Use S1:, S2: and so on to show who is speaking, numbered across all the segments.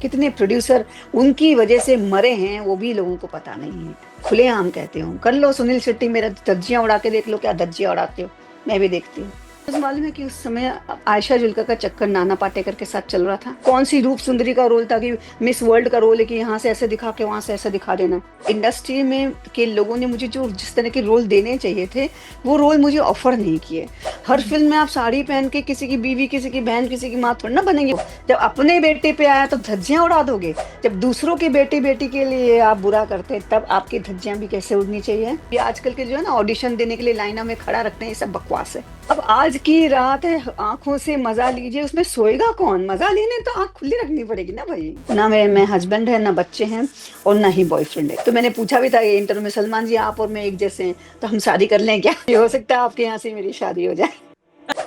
S1: कितने प्रोड्यूसर उनकी वजह से मरे हैं वो भी लोगों को पता नहीं है। खुलेआम कहते हो, कर लो सुनील शेट्टी मेरा धज्जियां उड़ा के देख लो, क्या धज्जियां उड़ाते हो, मैं भी देखती हूँ। मुझे मालूम है कि उस समय आयशा जुल्का का चक्कर नाना पाटेकर के साथ चल रहा था। कौन सी रूप सुंदरी का रोल था कि मिस वर्ल्ड का रोल है कि यहाँ से ऐसे दिखा के वहां से ऐसे दिखा देना। इंडस्ट्री में के लोगों ने मुझे जो जिस तरह के रोल देने चाहिए थे वो रोल मुझे ऑफर नहीं किए। हर फिल्म में आप साड़ी पहन के किसी की बीवी, किसी की बहन, किसी की माँ थोड़ी ना बनेंगे। जब अपने बेटे पे आया तो धज्जियां उड़ा दोगे, जब दूसरों के बेटी बेटी के लिए आप बुरा करते हैं तब आपकी धज्जियां भी कैसे उड़नी चाहिए। ये आजकल के जो है ना ऑडिशन देने के लिए लाइनों में खड़ा रखते हैं, ये सब बकवास है। अब आज की रात है, आंखों से मजा लीजिए, उसमें सोएगा कौन? मजा लेने तो आंख खुली रखनी पड़ेगी ना भाई। ना मैं हस्बैंड है, ना बच्चे हैं और ना ही बॉयफ्रेंड है। तो मैंने पूछा भी था ये इंटरव्यू में, सलमान जी आप और मैं एक जैसे हैं तो हम शादी कर लें क्या? ये हो सकता है आपके यहाँ से मेरी शादी हो जाए।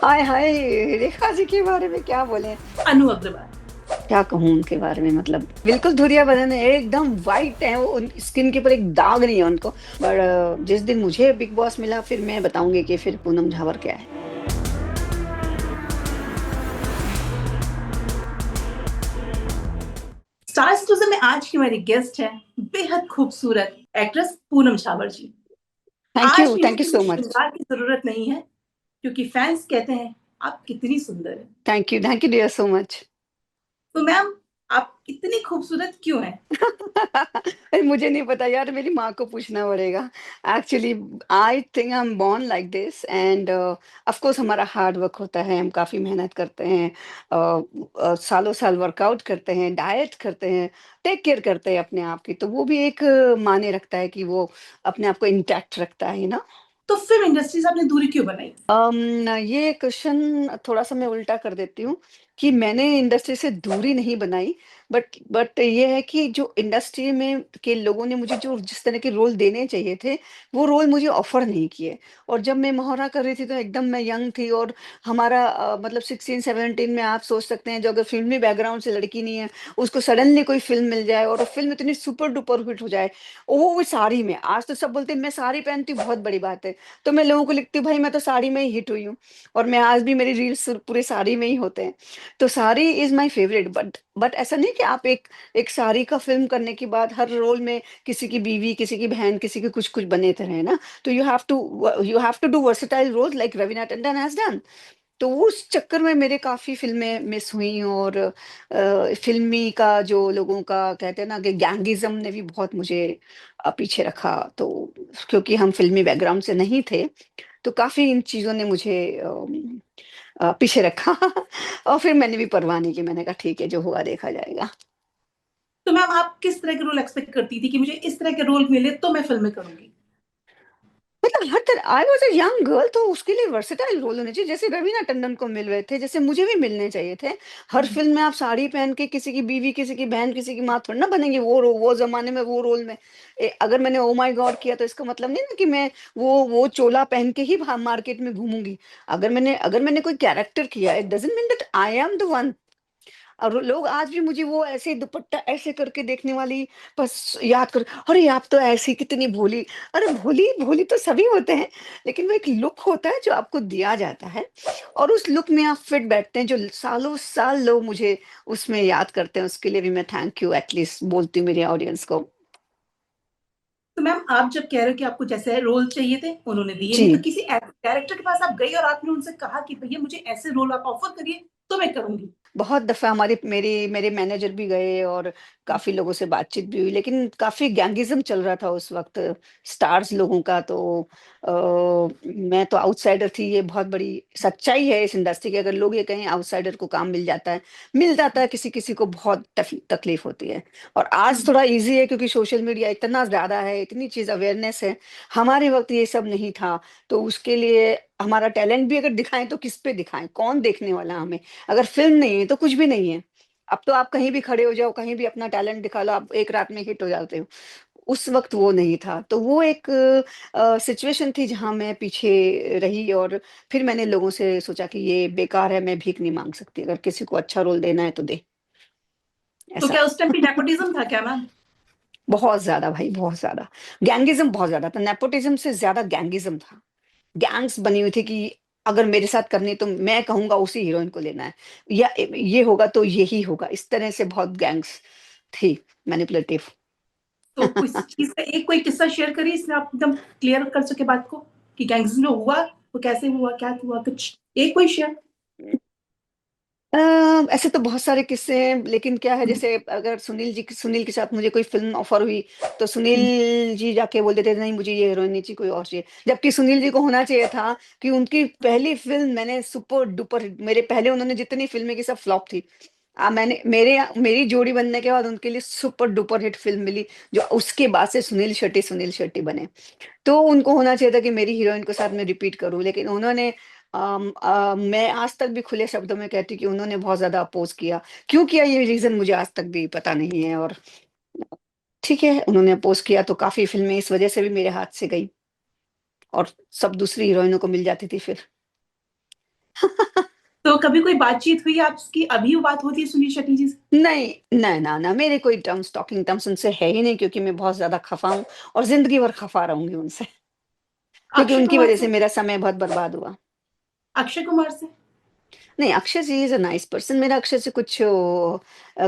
S1: हाय हाय, रेखा जी के बारे में क्या बोले,
S2: अनु अग्रवाल।
S1: क्या कहूँ उनके बारे में, मतलब बिल्कुल धुरिया बदन है, एकदम वाइट है वो, स्किन के ऊपर एक दाग नहीं है उनको। पर जिस दिन मुझे बिग बॉस मिला फिर मैं बताऊंगी कि फिर पूनम झावर क्या है।
S2: स्टार स्टूडियो में आज की हमारी गेस्ट है बेहद खूबसूरत एक्ट्रेस पूनम झावर जी। आज भी
S1: थैंक यू
S2: मुझे
S1: सो
S2: कुछ
S1: मच।
S2: श्रृंगार की जरूरत नहीं है क्योंकि फैंस कहते हैं आप कितनी सुंदर है।
S1: Thank you dear so much.
S2: तो मैम, आप इतनी खूबसूरत क्यों हैं?
S1: अरे मुझे नहीं पता यार, मेरी माँ को पूछना पड़ेगा। Actually I think I am born like this and of course हमारा हार्ड वर्क होता है, हम काफी मेहनत करते हैं, सालों साल वर्कआउट करते हैं, डाइट करते हैं, टेक केयर करते हैं अपने आप की, तो वो भी एक मायने रखता है कि वो अपने आप को इंटैक्ट रखता है ना।
S2: तो फिल्म इंडस्ट्री से आपने दूरी क्यों बनाई?
S1: ये क्वेश्चन थोड़ा सा मैं उल्टा कर देती हूँ कि मैंने इंडस्ट्री से दूरी नहीं बनाई, बट ये है कि जो इंडस्ट्री में के लोगों ने मुझे जो जिस तरह के रोल देने चाहिए थे वो रोल मुझे ऑफर नहीं किए। और जब मैं मोहरा कर रही थी तो एकदम मैं यंग थी, और हमारा मतलब 16-17 में आप सोच सकते हैं जो अगर फिल्मी बैकग्राउंड से लड़की नहीं है उसको सडनली कोई फिल्म मिल जाए और वो फिल्म इतनी सुपर डुपर हिट हो जाए, वो साड़ी में। आज तो सब बोलते हैं मैं साड़ी पहनती हूँ, बहुत बड़ी बात है। तो मैं लोगों को लिखती हूँ भाई मैं तो साड़ी में ही हिट हुई हूँ, और मैं आज भी मेरी रील्स पूरे साड़ी में ही होते हैं। तो sari is my favourite, but ऐसा नहीं कि आप एक एक साड़ी का फिल्म करने के बाद हर रोल में किसी की बीवी, किसी की बहन, किसी की कुछ कुछ बने थे ना। तो you have to do versatile role like Raveena Tandon has done. तो उस चक्कर में मेरे काफी फिल्में मिस हुई, और फिल्मी का जो लोगों का कहते हैं ना कि गैंगिज्म ने भी बहुत मुझे पीछे रखा। तो क्योंकि हम फिल्मी बैकग्राउंड से नहीं थे तो काफी इन चीजों ने मुझे पीछे रखा। और फिर मैंने भी परवाह नहीं की, मैंने कहा ठीक है जो हुआ देखा जाएगा।
S2: तो मैम, आप किस तरह के रोल एक्सपेक्ट करती थी कि मुझे इस तरह के रोल मिले तो मैं फिल्में करूंगी?
S1: मतलब हर तरह, I was a young girl, तो उसके लिए वर्सेटाइल रोल होने चाहिए, जैसे रवीना टंडन को मिल रहे थे जैसे मुझे भी मिलने चाहिए थे। हर फिल्म में आप साड़ी पहन के किसी की बीवी, किसी की बहन, किसी की माँ थोड़ी ना बनेंगे वो जमाने में वो रोल में। अगर मैंने ओ माय गॉड किया तो इसका मतलब नहीं ना कि मैं वो चोला पहन के ही मार्केट में घूमूंगी। अगर मैंने कोई कैरेक्टर किया, it doesn't mean that I am the one. और लोग आज भी मुझे वो ऐसे दुपट्टा ऐसे करके देखने वाली बस याद कर, अरे आप तो ऐसी कितनी भोली। अरे भोली भोली तो सभी होते हैं, लेकिन वो एक लुक होता है जो आपको दिया जाता है, और उस लुक में आप फिट बैठते हैं, जो सालों साल लोग मुझे उसमें याद करते हैं। उसके लिए भी मैं थैंक यू एटलीस्ट बोलती हूँ मेरी ऑडियंस को।
S2: तो मैम, आप जब कह रहे हो कि आपको जैसे रोल चाहिए थे उन्होंने दिए
S1: जी।
S2: नहीं, तो किसी डायरेक्टर के पास आप गई और आपने उनसे कहा कि भैया मुझे ऐसे रोल आप ऑफर करिए तो मैं करूंगी?
S1: बहुत दफ़ा हमारे मेरे मेरे मैनेजर भी गए और काफ़ी लोगों से बातचीत भी हुई, लेकिन काफ़ी गैंगिज़्म चल रहा था उस वक़्त स्टार्स लोगों का। तो अ, मैं तो आउटसाइडर थी, ये बहुत बड़ी सच्चाई है इस इंडस्ट्री की। अगर लोग ये कहें आउटसाइडर को काम मिल जाता है, किसी-किसी को बहुत तकलीफ़ होती है। और आज थोड़ा ईज़ी है क्योंकि सोशल मीडिया इतना ज़्यादा है, इतनी चीज़ अवेयरनेस है। हमारे वक़्त ये सब नहीं था, तो उसके लिए हमारा टैलेंट भी अगर दिखाएँ तो किस पे दिखाएँ? कौन देखने वाला है हमें? अगर फ़िल्म नहीं है तो कुछ भी नहीं है। अब तो आप कहीं भी खड़े हो जाओ, कहीं भी अपना टैलेंट दिखा लो, आप एक रात में हिट हो जाते हो। उस वक़्त वो नहीं था। तो वो एक सिचुएशन थी जहाँ मैं पीछे रही, और फिर मैंने लोगों से सोचा कि ये बेकार है, मैं भीख नहीं माँग सकती, अगर किसी को अच्छा रोल देना है तो दे,
S2: तो
S1: ऐसा।
S2: क्या उस टाइम पे नेपोटिज्म था क्या मैम?
S1: बहुत ज़्यादा भाई, बहुत ज़्यादा। गैंगिज़्म बहुत ज़्यादा था, नेपोटिज़्म से ज़्यादा गैंगिज़्म था। गैंग्स बनी हुई थी कि अगर मेरे साथ करनी है तो मैं कहूँगा उसी हीरोइन को लेना है, या ये होगा तो यही होगा। इस तरह से बहुत गैंग्स थी, मैनिपुलेटिव।
S2: तो कुछ चीज का एक कोई किस्सा शेयर करिए, इसमें आप एकदम क्लियर कर सके बात को कि गैंग्स में हुआ, वो कैसे हुआ, क्या हुआ, कुछ एक कोई शेयर।
S1: ऐसे तो बहुत सारे किस्से हैं, लेकिन क्या है, जैसे अगर सुनील के साथ मुझे कोई फिल्म ऑफर हुई, तो सुनील जी जाके बोल देते थे नहीं मुझे ये हीरोइन नहीं चाहिए, कोई और चाहिए। जबकि सुनील जी को होना चाहिए था कि उनकी पहली फिल्म मैंने सुपर डुपर हिट, मेरे पहले उन्होंने जितनी फिल्में की सब फ्लॉप थी, मैंने मेरी जोड़ी बनने के बाद उनके लिए सुपर डुपर हिट फिल्म मिली, जो उसके बाद से सुनील शेट्टी बने। तो उनको होना चाहिए था कि मेरी हीरोइन के साथ मैं रिपीट करूं, लेकिन उन्होंने मैं आज तक भी खुले शब्दों में कहती हूँ कि उन्होंने बहुत ज्यादा अपोज किया। क्यों किया ये रीजन मुझे आज तक भी पता नहीं है, और ठीक है, उन्होंने अपोज किया तो काफी फिल्में इस वजह से भी मेरे हाथ से गई, और सब दूसरी हीरोइनों को मिल जाती थी फिर।
S2: तो कभी कोई बातचीत हुई आपकी, अभी वो बात होती है सुनील शेट्टी जी से?
S1: नहीं, नहीं, ना ना, मेरे कोई टर्म्स टॉकिंग टर्म्स उनसे है ही नहीं, क्योंकि मैं बहुत ज्यादा खफा हूँ, और जिंदगी भर खफा रहूंगी उनसे, क्योंकि
S2: अक्षय
S1: उनकी
S2: कुमार
S1: वजह
S2: से?
S1: से मेरा समय बहुत बर्बाद हुआ।
S2: अक्षय कुमार से?
S1: नहीं, अक्षय जी इज अ नाइस पर्सन, मेरा अक्षय से कुछ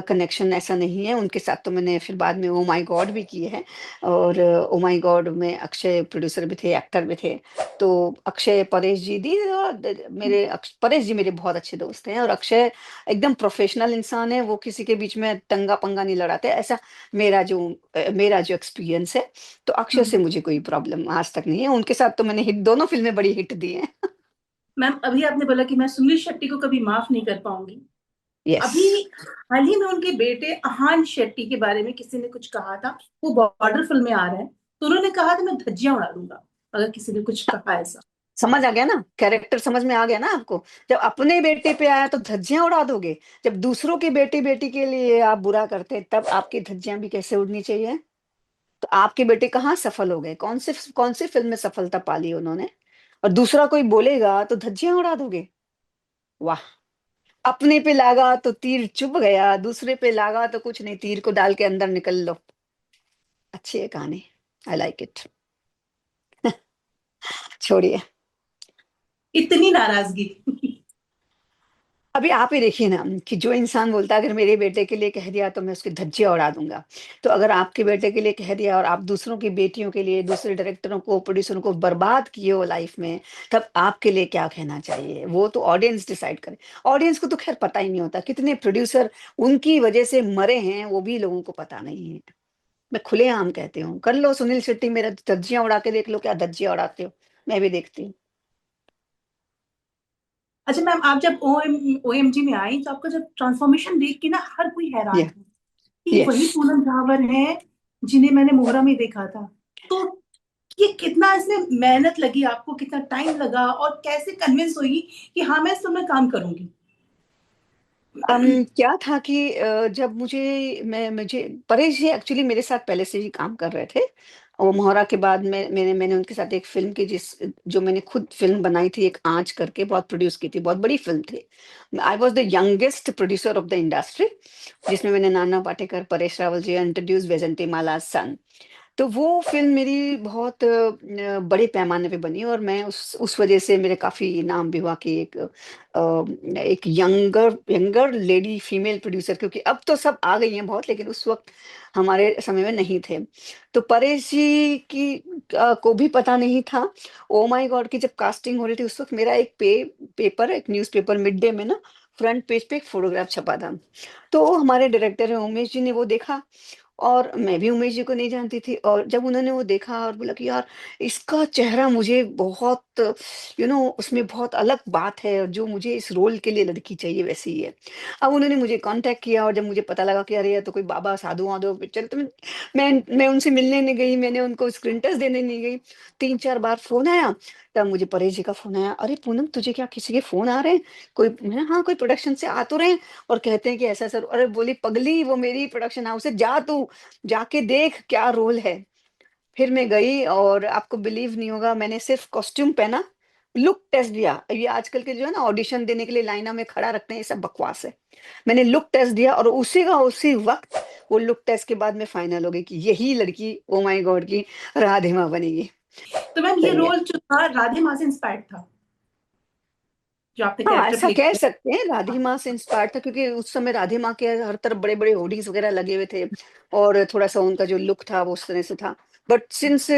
S1: कनेक्शन ऐसा नहीं है। उनके साथ तो मैंने फिर बाद में ओ माय गॉड भी की है, और ओ माय गॉड में अक्षय प्रोड्यूसर भी थे, एक्टर भी थे। तो अक्षय, परेश जी दी परेश जी मेरे बहुत अच्छे दोस्त हैं, और अक्षय एकदम प्रोफेशनल इंसान है, वो किसी के बीच में टंगा पंगा नहीं लड़ाते ऐसा। मेरा जो एक्सपीरियंस है, तो अक्षय से मुझे कोई प्रॉब्लम आज तक नहीं है। उनके साथ तो मैंने हिट, दोनों फिल्में बड़ी हिट दी हैं।
S2: मैम, अभी आपने बोला कि मैं सुनील शेट्टी को कभी माफ नहीं कर पाऊंगी।
S1: यस।
S2: अभी हाल ही में उनके बेटे अहान शेट्टी के बारे में किसी ने कुछ कहा था, वो बॉर्डर फिल्म में आ रहा है, तो उन्होंने कहा था मैं धज्जियां उड़ा दूंगा अगर किसी ने कुछ कहा ऐसा।
S1: समझ आ गया ना, कैरेक्टर समझ में आ गया ना आपको। जब अपने बेटे पे आया तो धज्जियां उड़ा दोगे, जब दूसरों के बेटी बेटी के लिए आप बुरा करते हैं, तब आपकी धज्जियां भी कैसे उड़नी चाहिए। तो आपके बेटे कहाँ सफल हो गए, कौन सी फिल्म में सफलता पाली उन्होंने, और दूसरा कोई बोलेगा तो धज्जियां उड़ा दोगे। वाह। अपने पे लागा तो तीर चुभ गया, दूसरे पे लागा तो कुछ नहीं, तीर को डाल के अंदर निकल लो। अच्छी है कहानी, आई लाइक इट। छोड़िए।
S2: इतनी नाराजगी?
S1: अभी आप ही देखिए ना, कि जो इंसान बोलता है अगर मेरे बेटे के लिए कह दिया तो मैं उसकी धज्जियां उड़ा दूंगा, तो अगर आपके बेटे के लिए कह दिया और आप दूसरों की बेटियों के लिए, दूसरे डायरेक्टरों को, प्रोड्यूसरों को बर्बाद किए हो लाइफ में, तब आपके लिए क्या कहना चाहिए, वो तो ऑडियंस डिसाइड करे। ऑडियंस को तो खैर पता ही नहीं होता कितने प्रोड्यूसर उनकी वजह से मरे हैं, वो भी लोगों को पता नहीं है। मैं खुलेआम कहती हूँ, कर लो सुनील शेट्टी मेरा धज्जियां उड़ा के देख लो, क्या धज्जियां उड़ाते हो, मैं भी देखती हूँ।
S2: अच्छा मैम, आप जब ओएमजी में आई तो आपका जब ट्रांसफॉर्मेशन देख के ना हर कोई हैरान था कि
S1: यस।
S2: वही पूनम रावत है जिन्हें मैंने मोहरा में देखा था। तो ये कितना इसमें मेहनत लगी आपको, कितना टाइम लगा, और कैसे कन्विंस हुई कि हाँ मैं इस फिल्म में काम करूंगी?
S1: क्या था कि जब मुझे परेश जी एक्चुअली मेरे साथ पहले से ही काम कर रहे थे। वो मोहरा के बाद मैंने उनके साथ एक फिल्म की, जो मैंने खुद फिल्म बनाई थी, एक आंच करके, बहुत प्रोड्यूस की थी, बहुत बड़ी फिल्म थी। I was the youngest producer of the industry, जिसमें मैंने नाना पाटेकर, परेश रावल जी इंट्रोड्यूस वैजंती माला सन। तो वो फ़िल्म मेरी बहुत बड़े पैमाने पे बनी, और मैं उस वज़ह से मेरे काफ़ी नाम भी हुआ कि एक younger younger lady female producer, क्योंकि अब तो सब आ गई हैं बहुत, लेकिन उस वक़्त हमारे समय में नहीं थे। तो परेश जी को भी पता नहीं था। ओह माय गॉड की जब कास्टिंग हो रही थी, उस वक़्त मेरा एक न्यूज़पेपर मिड डे में ना, फ्रंट पेज पे एक फ़ोटोग्राफ छपा था। तो हमारे डायरेक्टर हैं उमेश जी ने वो देखा, और मैं भी उमेश जी को नहीं जानती थी, और जब उन्होंने वो देखा और बोला कि यार इसका चेहरा मुझे बहुत, उसमें बहुत अलग बात है, और जो मुझे इस रोल के लिए लड़की चाहिए वैसी ही है। अब उन्होंने मुझे कांटेक्ट किया, और जब मुझे पता लगा कि अरे ये तो कोई बाबा साधु वाधु पिक्चर, तो मैं उनसे मिलने नहीं गई, मैंने उनको स्क्रीन टेस्ट देने नहीं गई। 3-4 बार फोन आया, तब मुझे परेश जी का फोन आया, अरे पूनम तुझे क्या किसी के फोन आ रहे हैं, हाँ कोई प्रोडक्शन से आ तो रहे हैं, और कहते हैं कि ऐसा सर, अरे बोली पगली वो मेरी प्रोडक्शन हाउस है, जा तू जाके देख क्या रोल है। फिर मैं गई, और आपको बिलीव नहीं होगा, मैंने सिर्फ कॉस्ट्यूम पहना, लुक टेस्ट दिया। ये आजकल के जो है ना ऑडिशन देने के लिए लाइना में खड़ा रखते हैं, ये सब बकवास है। मैंने लुक टेस्ट दिया, और उसी वक्त वो लुक टेस्ट के बाद में फाइनल हो गई कि यही लड़की ओ माय गॉड की राधिमा बनेगी।
S2: तो मैम, ये
S1: सही है।
S2: रोल जो था राधे माँ से इंस्पायर्ड था? जो आपने
S1: हाँ,
S2: कैरेक्टर
S1: ऐसा
S2: प्ले
S1: कह
S2: किया?
S1: सकते हैं राधे माँ से इंस्पायर था, क्योंकि उस समय राधे माँ के हर तरफ बड़े-बड़े होर्डिंग्स वगैरह लगे हुए थे और थोड़ा-सा उनका जो लुक था वो उस तरह से था। बट सिंस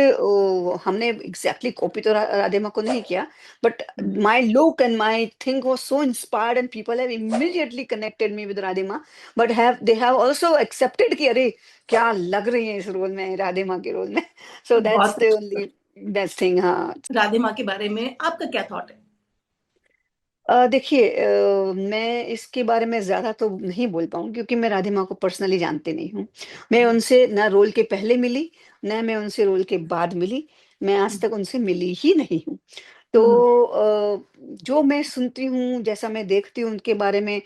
S1: हमने एग्ज़ैक्टली कॉपी तो राधे माँ को नहीं किया, but
S2: hmm,
S1: my look and my thing was so inspired and people have immediately connected me with Radhe माँ, बट हैव आल्सो एक्सेप्टेड कि अरे! क्या लग रही है इस रोल में, राधे माँ के रोल में। सो दैट्स
S2: बहुत
S1: द
S2: अच्छा।
S1: Only best thing. हाँ।
S2: राधे माँ के बारे में आपका क्या थॉट है?
S1: देखिए, मैं इसके बारे में ज़्यादा तो नहीं बोल पाऊँगी, क्योंकि मैं राधे माँ को पर्सनली जानती नहीं हूँ। मैं
S2: हम्म,
S1: उनसे ना रोल के पहले मिली, ना मैं उनसे रोल के बाद मिली। मैं आज
S2: हम्म,
S1: तक उनसे मिली ही नहीं हूँ। तो
S2: हम्म,
S1: जो मैं सुनती हूँ, जैसा मैं देखती हूँ उनके बारे में,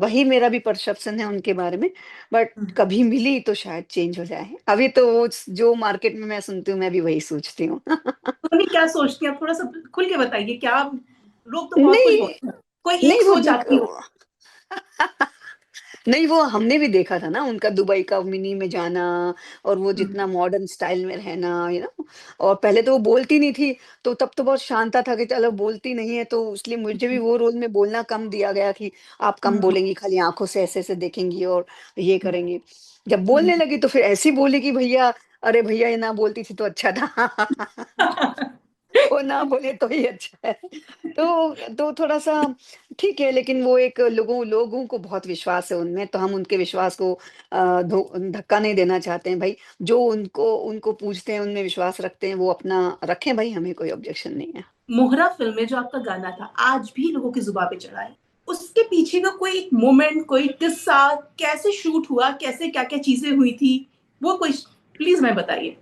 S1: वही मेरा भी परसेप्शन है उनके बारे में। बट
S2: हम्म।
S1: कभी मिली तो शायद चेंज हो जाए। अभी तो वो जो मार्केट में मैं सुनती हूँ, मैं भी वही सोचती हूँ।
S2: तो नहीं, क्या सोचती हैं आप? थोड़ा सा खुल के बताइए। क्या लोग तो बहुत कुछ
S1: नहीं,
S2: बोलते हैं, कोई
S1: नहीं
S2: एक
S1: वो
S2: सोच
S1: देख
S2: आपकी हो?
S1: नहीं, वो हमने भी देखा था ना उनका दुबई का मिनी में जाना, और वो
S2: हम्म,
S1: जितना मॉडर्न स्टाइल में रहना, और पहले तो वो बोलती नहीं थी, तो तब तो बहुत शांता था कि चलो बोलती नहीं है, तो इसलिए मुझे भी वो रोल में बोलना कम दिया गया कि आप कम
S2: हम्म,
S1: बोलेंगी, खाली आंखों से ऐसे ऐसे देखेंगी और ये
S2: हम्म,
S1: करेंगी। जब
S2: हम्म।
S1: बोलने लगी तो फिर ऐसी बोली कि भैया, अरे भैया ये ना बोलती थी तो अच्छा था। वो ना बोले तो ही अच्छा है। तो थोड़ा-सा ठीक है, लेकिन वो एक लोगों लोगों को बहुत विश्वास है उनमें, तो हम उनके विश्वास को धक्का नहीं देना चाहते हैं भई। जो उनको उनको पूजते हैं, उनमें विश्वास रखते हैं, वो अपना रखें भई, हमें कोई ऑब्जेक्शन नहीं है।
S2: मोहरा फिल्म में जो आपका गाना था, आज भी लोगों की जुबान पे चढ़ा है। उसके पीछे का कोई एक मोमेंट, कोई किस्सा, कैसे शूट हुआ, कैसे क्या-क्या चीज़ें हुई थी, वो कोई प्लीज़ हमें बताइए?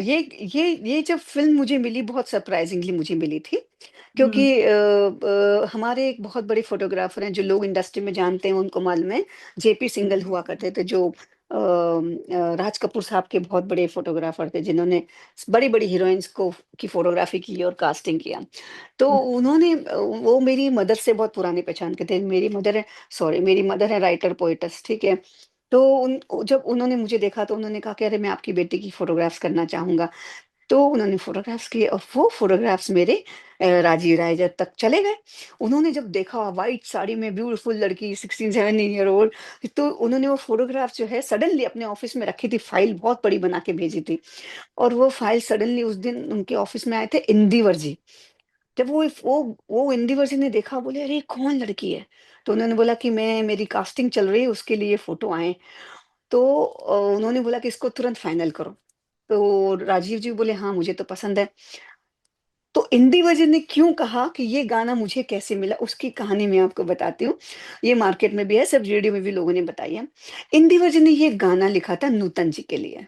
S1: ये जब फ़िल्म मुझे मिली, बहुत सरप्राइज़िंगली मुझे मिली थी, क्योंकि
S2: हुँ,
S1: हमारे एक बहुत बड़े फ़ोटोग्राफ़र हैं, जो लोग इंडस्ट्री में जानते हैं उनको मालूम है, जेपी सिंघल हुआ करते थे, जो राज कपूर साहब के बहुत बड़े फ़ोटोग्राफ़र थे, जिन्होंने बड़ी-बड़ी हीरोइन्स को की फ़ोटोग्राफ़ी की और कास्टिंग किया। तो
S2: हुँ,
S1: उन्होंने वो मेरी मदर से बहुत पुरानी पहचान के थे। मेरी मदर है राइटर पोएटस, ठीक है? तो जब उन्होंने मुझे देखा तो उन्होंने कहा कि अरे मैं आपकी बेटी की फ़ोटोग्राफ्स करना चाहूँगा। तो उन्होंने फ़ोटोग्राफ्स किए और वो फ़ोटोग्राफ्स मेरे राजीव रायजर तक चले गए। उन्होंने जब देखा व्हाइट साड़ी में ब्यूटीफुल लड़की 16-17 ईयर ओल्ड, तो उन्होंने वो फ़ोटोग्राफ जो है सडनली अपने ऑफ़िस में रखी थी, फाइल बहुत बड़ी बना के भेजी थी, और वो फाइल सडनली उस दिन उनके ऑफ़िस में आए थे इंदिवर जी। जब वो इंदिवर जी ने देखा, बोले अरे ये कौन लड़की है? तो उन्होंने बोला कि मेरी कास्टिंग चल रही है, उसके लिए फ़ोटो आए। तो उन्होंने बोला कि इसको तुरंत फाइनल करो। तो राजीव जी बोले हाँ, मुझे तो पसंद है। तो इंदी वजह ने क्यों कहा कि ये गाना मुझे कैसे मिला, उसकी कहानी मैं आपको बताती हूँ। ये मार्केट में भी है, सब रेडियो में भी लोगों ने बताई है। इंदी वजह ने ये गाना लिखा था नूतन जी के लिए।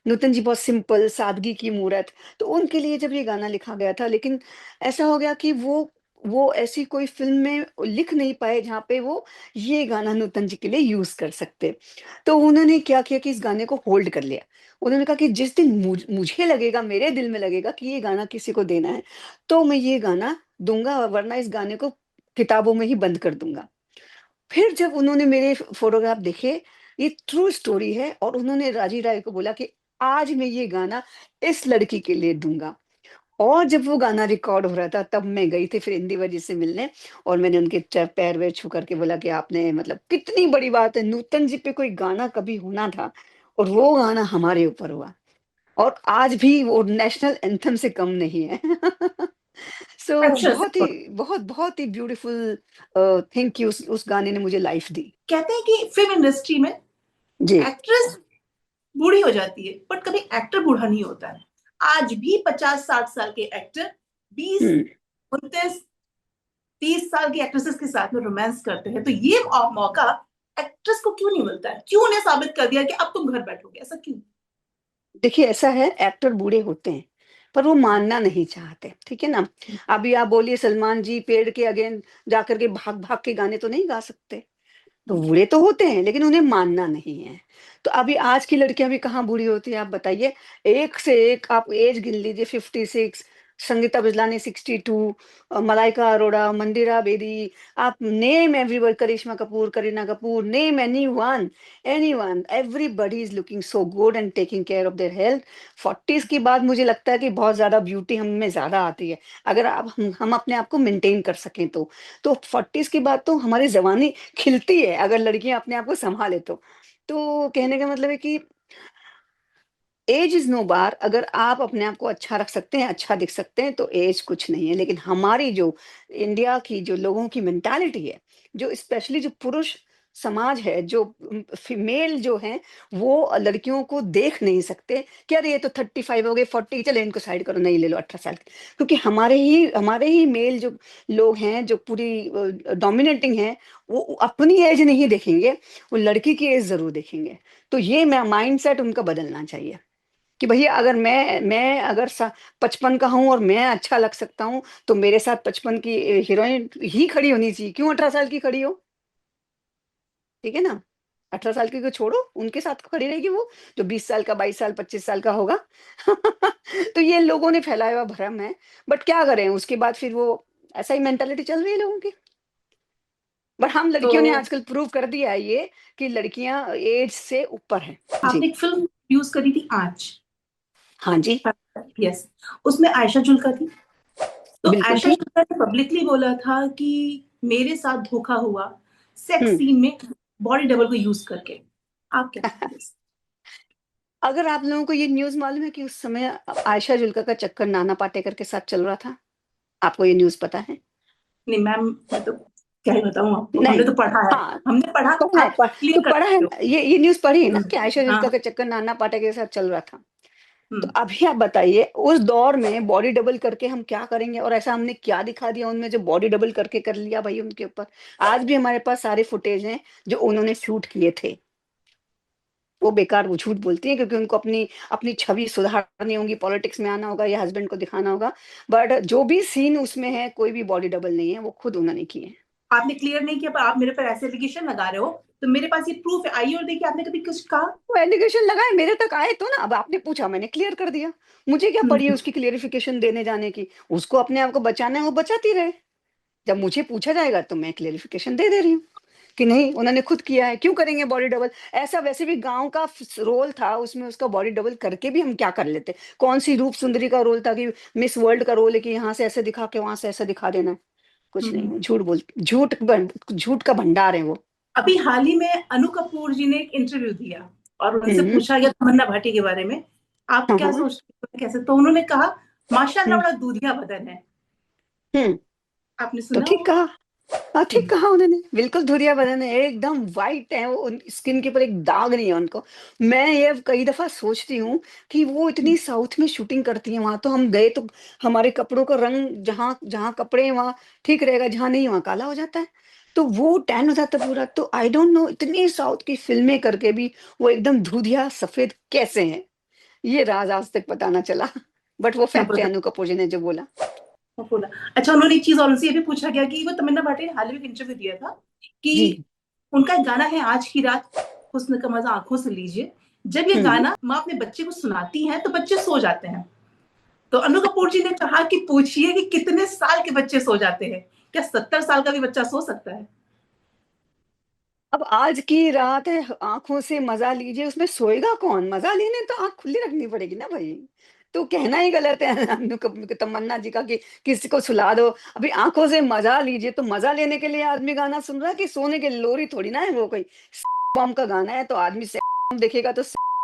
S1: नूतन जी बहुत सिंपल, सादगी की मूरत, तो उनके लिए जब ये गाना लिखा गया था, लेकिन ऐसा हो गया कि वो ऐसी कोई फ़िल्म में लिख नहीं पाए जहाँ पे वो ये गाना नूतन जी के लिए यूज़ कर सकते। तो उन्होंने क्या किया कि इस गाने को होल्ड कर लिया। उन्होंने कहा कि जिस दिन मुझे लगेगा, मेरे दिल में लगेगा कि ये गाना किसी को देना है, तो मैं ये गाना दूँगा, वरना इस गाने को किताबों में ही बंद कर दूँगा। फिर जब उन्होंने मेरे फ़ोटोग्राफ देखे, ये ट्रू स्टोरी है, और उन्होंने राजी राय को बोला कि आज मैं ये गाना इस लड़की के लिए दूँगा। और जब वो गाना रिकॉर्ड हो रहा था, तब मैं गई थी फिर इंदिवर जी से मिलने, और मैंने उनके पैर-वैर छू करके बोला कि आपने, मतलब कितनी बड़ी बात है, नूतन जी पे कोई गाना कभी होना था और वो गाना हमारे ऊपर हुआ। और आज भी वो नेशनल एंथम से कम नहीं है। सो
S2: अच्छा से बोल।
S1: बहुत ही ब्यूटीफुल थिंग कि उस गाने ने मुझे लाइफ दी।
S2: कहते हैं कि फ़िल्म इंडस्ट्री में
S1: जी।
S2: एक्ट्रेस बूढ़ी हो जाती है, बट कभी एक्टर बूढ़ा नहीं होता है। आज भी 50-60 साल के एक्टर 20,
S1: हुँ।
S2: 29, 30 साल की एक्ट्रेसेस के साथ में रोमांस करते हैं। तो ये मौका एक्ट्रेस को क्यों नहीं मिलता है? क्यों उन्हें साबित कर दिया कि अब तुम घर बैठोगे? ऐसा क्यों?
S1: देखिए, ऐसा है, एक्टर बूढ़े होते हैं, पर वो मानना नहीं चाहते, ठीक है ना? अभी आप बोलिए सलमान जी पेड़ के अगेन जाकर के भाग-भाग के गाने तो नहीं गा सकते। तो बूढ़े तो होते हैं, लेकिन उन्हें मानना नहीं है। तो अभी आज की लड़कियाँ भी कहाँ बूढ़ी होती हैं, आप बताइए? एक से एक आप एज गिन लीजिए, 56, संगीता बिजलानी 62, मलाइका अरोड़ा, मंदिरा बेदी, आप name everyone, Karisma Kapoor, Kareena Kapoor, name anyone, anyone, everybody is looking so good and taking care of their health. 40s के बाद मुझे लगता है कि बहुत ज्यादा ब्यूटी हम में ज्यादा आती है, अगर हम अपने आप को मेंटेन कर सकें तो 40s के बाद तो हमारी जवानी खिलती है, अगर लड़कियां अपने आप को संभाले तो कहने का मतलब है कि एज इज नो बार, अगर आप अपने आप को अच्छा रख सकते हैं, अच्छा दिख सकते हैं, तो एज कुछ नहीं है। लेकिन हमारी जो इंडिया की जो लोगों की मेंटालिटी है, जो स्पेशली जो पुरुष समाज है, जो फीमेल जो है, वो लड़कियों को देख नहीं सकते कि अरे ये तो 35 हो गए, 40, चले इनको साइड करो, नहीं ले लो 18 साल के। क्योंकि हमारे ही मेल जो लोग हैं, जो पूरी डोमिनेटिंग हैं, वो अपनी एज नहीं देखेंगे, वो लड़की की एज जरूर देखेंगे। तो ये माइंड सेट उनका बदलना चाहिए कि भैया अगर मैं अगर 55 का हूं और मैं अच्छा लग सकता हूं, तो मेरे साथ 55 की हीरोइन ही खड़ी होनी चाहिए, क्यों 18 साल की खड़ी हो? ठीक है ना? 18 साल की को छोड़ो, उनके साथ खड़ी रहेगी वो, जो 20 साल का, 22 साल, 25 साल का होगा। तो ये लोगों ने फैलाया हुआ भ्रम है। बट क्या करें, उसके बाद फिर वो ऐसा ही मेंटालिटी चल रही है लोगों की। बट हम
S2: तो
S1: लड़कियों ने आजकल प्रूव कर दिया है ये कि लड़कियां एज से ऊपर हैं। जी।
S2: आपने एक फिल्म यूज करी थी आँच।
S1: हाँ जी।
S2: यस, उसमें आयशा जुल्का थी। तो
S1: बिल्कुल
S2: आयशा
S1: थी।
S2: जुल्का ने पब्लिकली बोला था कि मेरे साथ धोखा हुआ सेक्स
S1: हम्म।
S2: सीन में बॉडी डबल को यूज करके। आप क्या कहेंगे इस?
S1: अगर आप लोगों को ये न्यूज़ मालूम है कि उस समय आयशा जुल्का का चक्कर नाना पाटेकर के साथ चल रहा था? आपको ये न्यूज़ पता है?
S2: नहीं मैम, मैं तो क्या ही बताऊं आपको, हमने
S1: नहीं।
S2: तो पढ़ा है।
S1: हाँ,
S2: हमने पढ़ा।
S1: पढ़ा है,
S2: आप क्लियर
S1: तो
S2: कर
S1: पढ़ा है
S2: सकते हो।
S1: ना, ये न्यूज़ पढ़ी है ना कि आयशा जुल्का
S2: हाँ।
S1: का चक्कर नाना पाटेकर के साथ चल रहा था। तो
S2: हम्म।
S1: अभी आप बताइए, उस दौर में बॉडी डबल करके हम क्या करेंगे, और ऐसा हमने क्या दिखा दिया उनमें जो बॉडी डबल करके कर लिया भाई उनके ऊपर। आज भी हमारे पास सारे फुटेज हैं जो उन्होंने शूट किए थे। वो बेकार, वो झूठ बोलती हैं क्योंकि उनको अपनी अपनी छवि सुधारनी होगी, पॉलिटिक्स में आना होगा या हस्बैंड को दिखाना होगा। बट जो भी सीन उसमें है, कोई भी बॉडी डबल नहीं है, वो खुद उन्होंने किए हैं।
S2: आपने क्लियर नहीं किया, पर आप मेरे पर ऐसे एलिगेशन लगा रहे हो। तो मेरे पास ये प्रूफ है, आइए और देखिए, आपने कभी कुछ कहा?
S1: वो एलिगेशन लगाए मेरे तक आए तो ना, अब आपने पूछा मैंने क्लियर कर दिया। मुझे क्या पड़ी है
S2: हम्म।
S1: उसकी क्लियरिफिकेशन देने जाने की? उसको अपने आप को बचाना है, वो बचाती रहे। जब मुझे पूछा जाएगा तो मैं क्लियरिफिकेशन दे रही हूँ कि नहीं, उन्होंने खुद किया है, क्यों करेंगे बॉडी डबल? ऐसा वैसे भी गांव का रोल था, उसमें उसका बॉडी डबल करके भी हम क्या कर लेते? कौन सी रूप सुंदरी का रोल था कि मिस वर्ल्ड का रोल है कि यहाँ से ऐसे दिखा के वहां से ऐसे दिखा देना है? कुछ नहीं,
S2: हम्म।
S1: वो झूठ का भंडार है वो।
S2: अभी हाल ही में अनु कपूर जी ने एक इंटरव्यू दिया और उनसे
S1: हम्म।
S2: पूछा गया तमन्ना भाटी के बारे में, आप
S1: हाँ
S2: क्या
S1: हाँ।
S2: सोचते हो कैसे? तो उन्होंने कहा माशाल्लाह
S1: हम्म।
S2: बड़ा दूधिया बदन है।
S1: हम्म।
S2: आपने
S1: तो
S2: सुना
S1: ठीक
S2: होगा।
S1: कहा। हाँ, ठीक
S2: हम्म।
S1: कहा उन्होंने, बिल्कुल धुरिया बदन है, एकदम वाइट है वो, स्किन के ऊपर एक दाग नहीं है उनको। मैं ये कई दफा सोचती हूँ कि वो इतनी साउथ में शूटिंग करती है, वहां तो हम गए तो हमारे कपड़ों का रंग, जहाँ जहाँ कपड़े हैं वहाँ ठीक रहेगा, जहाँ नहीं वहाँ काला हो जाता है। तो वो टैन हो जाता है पूरा। तो आई डोंट नो, इतनी साउथ की फिल्में करके भी वो एकदम धुधिया सफेद कैसे हैं, ये राज आज तक पता ना चला। बट वो
S2: मैं
S1: फैक्ट है,
S2: बता
S1: अनु कपूर जी ने जो बोला।
S2: मैं बोला। अच्छा, उन्होंने एक चीज और उनसे ये भी पूछा गया कि वो तमन्ना भाटी ने हाल ही में एक इंटरव्यू दिया था कि
S1: जी।
S2: उनका एक गाना है आज की रात, हुस्न का मजा आंखों से लीजिए। जब ये
S1: हम्म।
S2: गाना माँ अपने बच्चे को सुनाती है तो बच्चे सो जाते हैं। तो अनु कपूर जी ने कहा कि पूछिए कि कितने साल के बच्चे सो जाते हैं, क्या 70 साल का भी बच्चा सो सकता है?
S1: अब आज की रात है, आंखों से मजा लीजिए, उसमें सोएगा कौन? मजा लेने तो आंख खुली रखनी पड़ेगी ना भाई। तो कहना ही गलत है तमन्ना जी का कि किसी को सुला दो। अभी आंखों से मजा लीजिए, तो मजा लेने के लिए आदमी गाना सुन रहा है कि सोने के लिए? लोरी थोड़ी ना है वो कोई। बॉम्ब का गाना है तो आदमी से देखेगा तो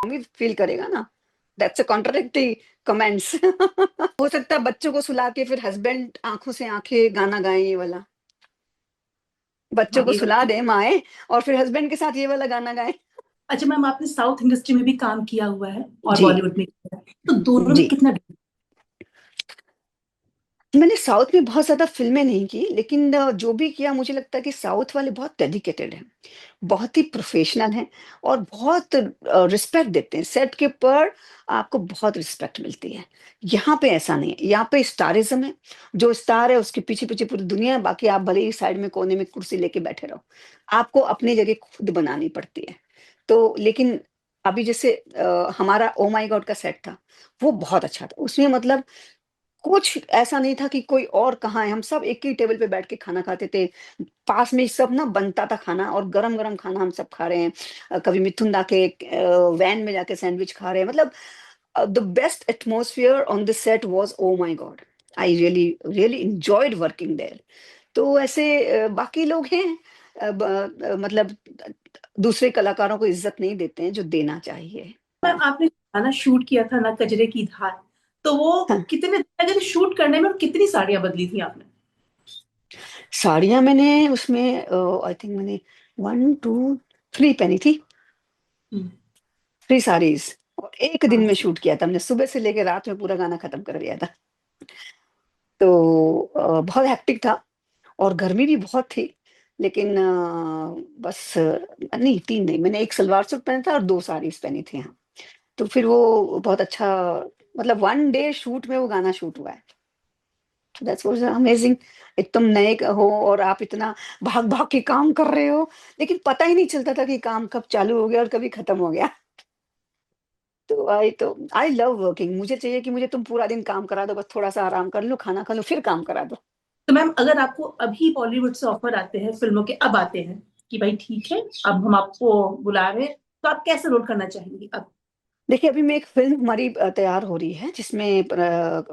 S1: भी फील करेगा ना। That's a contradictory comments. हो सकता है बच्चों को सुला के फिर हस्बैंड आंखों से आंखें गाना गाएं, ये वाला। बच्चों
S2: हाँ,
S1: को
S2: ये
S1: सुला
S2: बात।
S1: दें माएँ, और फिर हस्बैंड के साथ ये वाला गाना गाएँ।
S2: अच्छा मैम, आपने साउथ इंडस्ट्री में भी काम किया हुआ है और
S1: जी।
S2: बॉलीवुड में किया है, तो दोनों में
S1: जी।
S2: कितना?
S1: मैंने साउथ में बहुत ज़्यादा फ़िल्में नहीं की, लेकिन जो भी किया मुझे लगता है कि साउथ वाले बहुत डेडिकेटेड हैं, बहुत ही प्रोफ़ेशनल हैं, और बहुत रिस्पेक्ट देते हैं। सेट के ऊपर आपको बहुत रिस्पेक्ट मिलती है। यहाँ पे ऐसा नहीं है, यहाँ पे स्टारिज़्म है, जो स्टार है उसके पीछे-पीछे पूरी दुनिया है, बाकी आप भले ही साइड में कोने में कुर्सी लेके बैठे रहो। आपको अपनी जगह खुद बनानी पड़ती है। तो लेकिन अभी जैसे हमारा ओह माय गॉड का सेट था, वो बहुत अच्छा था। उसमें मतलब कुछ ऐसा नहीं था कि कोई और कहाँ है, हम सब एक ही टेबल पे बैठ के खाना खाते थे। पास में ही सब ना बनता था खाना और गरम-गरम खाना हम सब खा रहे हैं। कभी मिथुन ला के वैन में जाके सैंडविच खा रहे हैं। मतलब the best atmosphere on the set was oh my God! I really really enjoyed working there. तो ऐसे बाकी लोग हैं मतलब दूसरे कलाकारों को इज़्ज़त नहीं देते हैं जो देना चाहिए।
S2: मैम आपने गाना शूट किया था ना कजरे की धार, तो वो
S1: हाँ,
S2: कितने दिन लगे थे शूट करने में और कितनी साड़ियाँ बदली थी आपने?
S1: साड़ियाँ मैंने उसमें आई थिंक मैंने 1, 2, 3 पहनी थी।
S2: हुँ,
S1: 3 साड़ीज़ और 1 दिन
S2: हाँ।
S1: में शूट किया था हमने, सुबह से लेके रात में पूरा गाना खत्म कर दिया था। तो बहुत हेक्टिक था और गर्मी भी बहुत थी। लेकिन बस नहीं 3 नहीं, मैंने 1 सलवार सूट पहना था और 2 साड़ीज़ पहनी थी, हाँ। तो फिर वो बहुत अच्छा मतलब 1 डे शूट में वो गाना शूट हुआ है। That's was amazing. एक तुम नए हो और आप इतना भाग-भाग के काम कर रहे हो, लेकिन पता ही नहीं चलता था कि काम कब चालू हो गया और कभी खत्म हो गया। तो आई लव वर्किंग। मुझे चाहिए कि मुझे तुम पूरा दिन काम करा दो, बस थोड़ा-सा आराम कर लूँ, खाना खा लूँ, फिर काम करा दो।
S2: तो मैम अगर आपको अभी बॉलीवुड से ऑफर आते हैं, फ़िल्मों के अब आते हैं कि भाई ठीक है, अब हम आपको बुला रहे हैं, तो आप कैसे रोल करना चाहेंगी अब?
S1: देखिए, अभी मैं एक फ़िल्म हमारी तैयार हो रही है जिसमें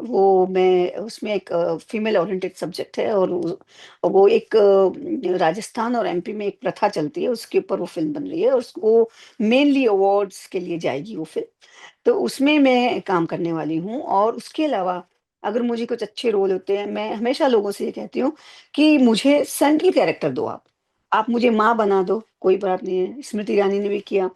S1: वो मैं उसमें एक फीमेल ओरिएंटेड सब्जेक्ट है और वो एक राजस्थान और एमपी में एक प्रथा चलती है, उसके ऊपर वो फ़िल्म बन रही है और उसको मेनली अवार्ड्स के लिए जाएगी वो फ़िल्म। तो उसमें मैं काम करने वाली हूँ और उसके अलावा अगर मुझे कुछ अच्छे रोल होते हैं, मैं हमेशा लोगों से ये कहती हूँ कि मुझे सेंट्रल कैरेक्टर दो आप। आप मुझे माँ बना दो, कोई बात नहीं है, स्मृति ईरानी ने भी किया।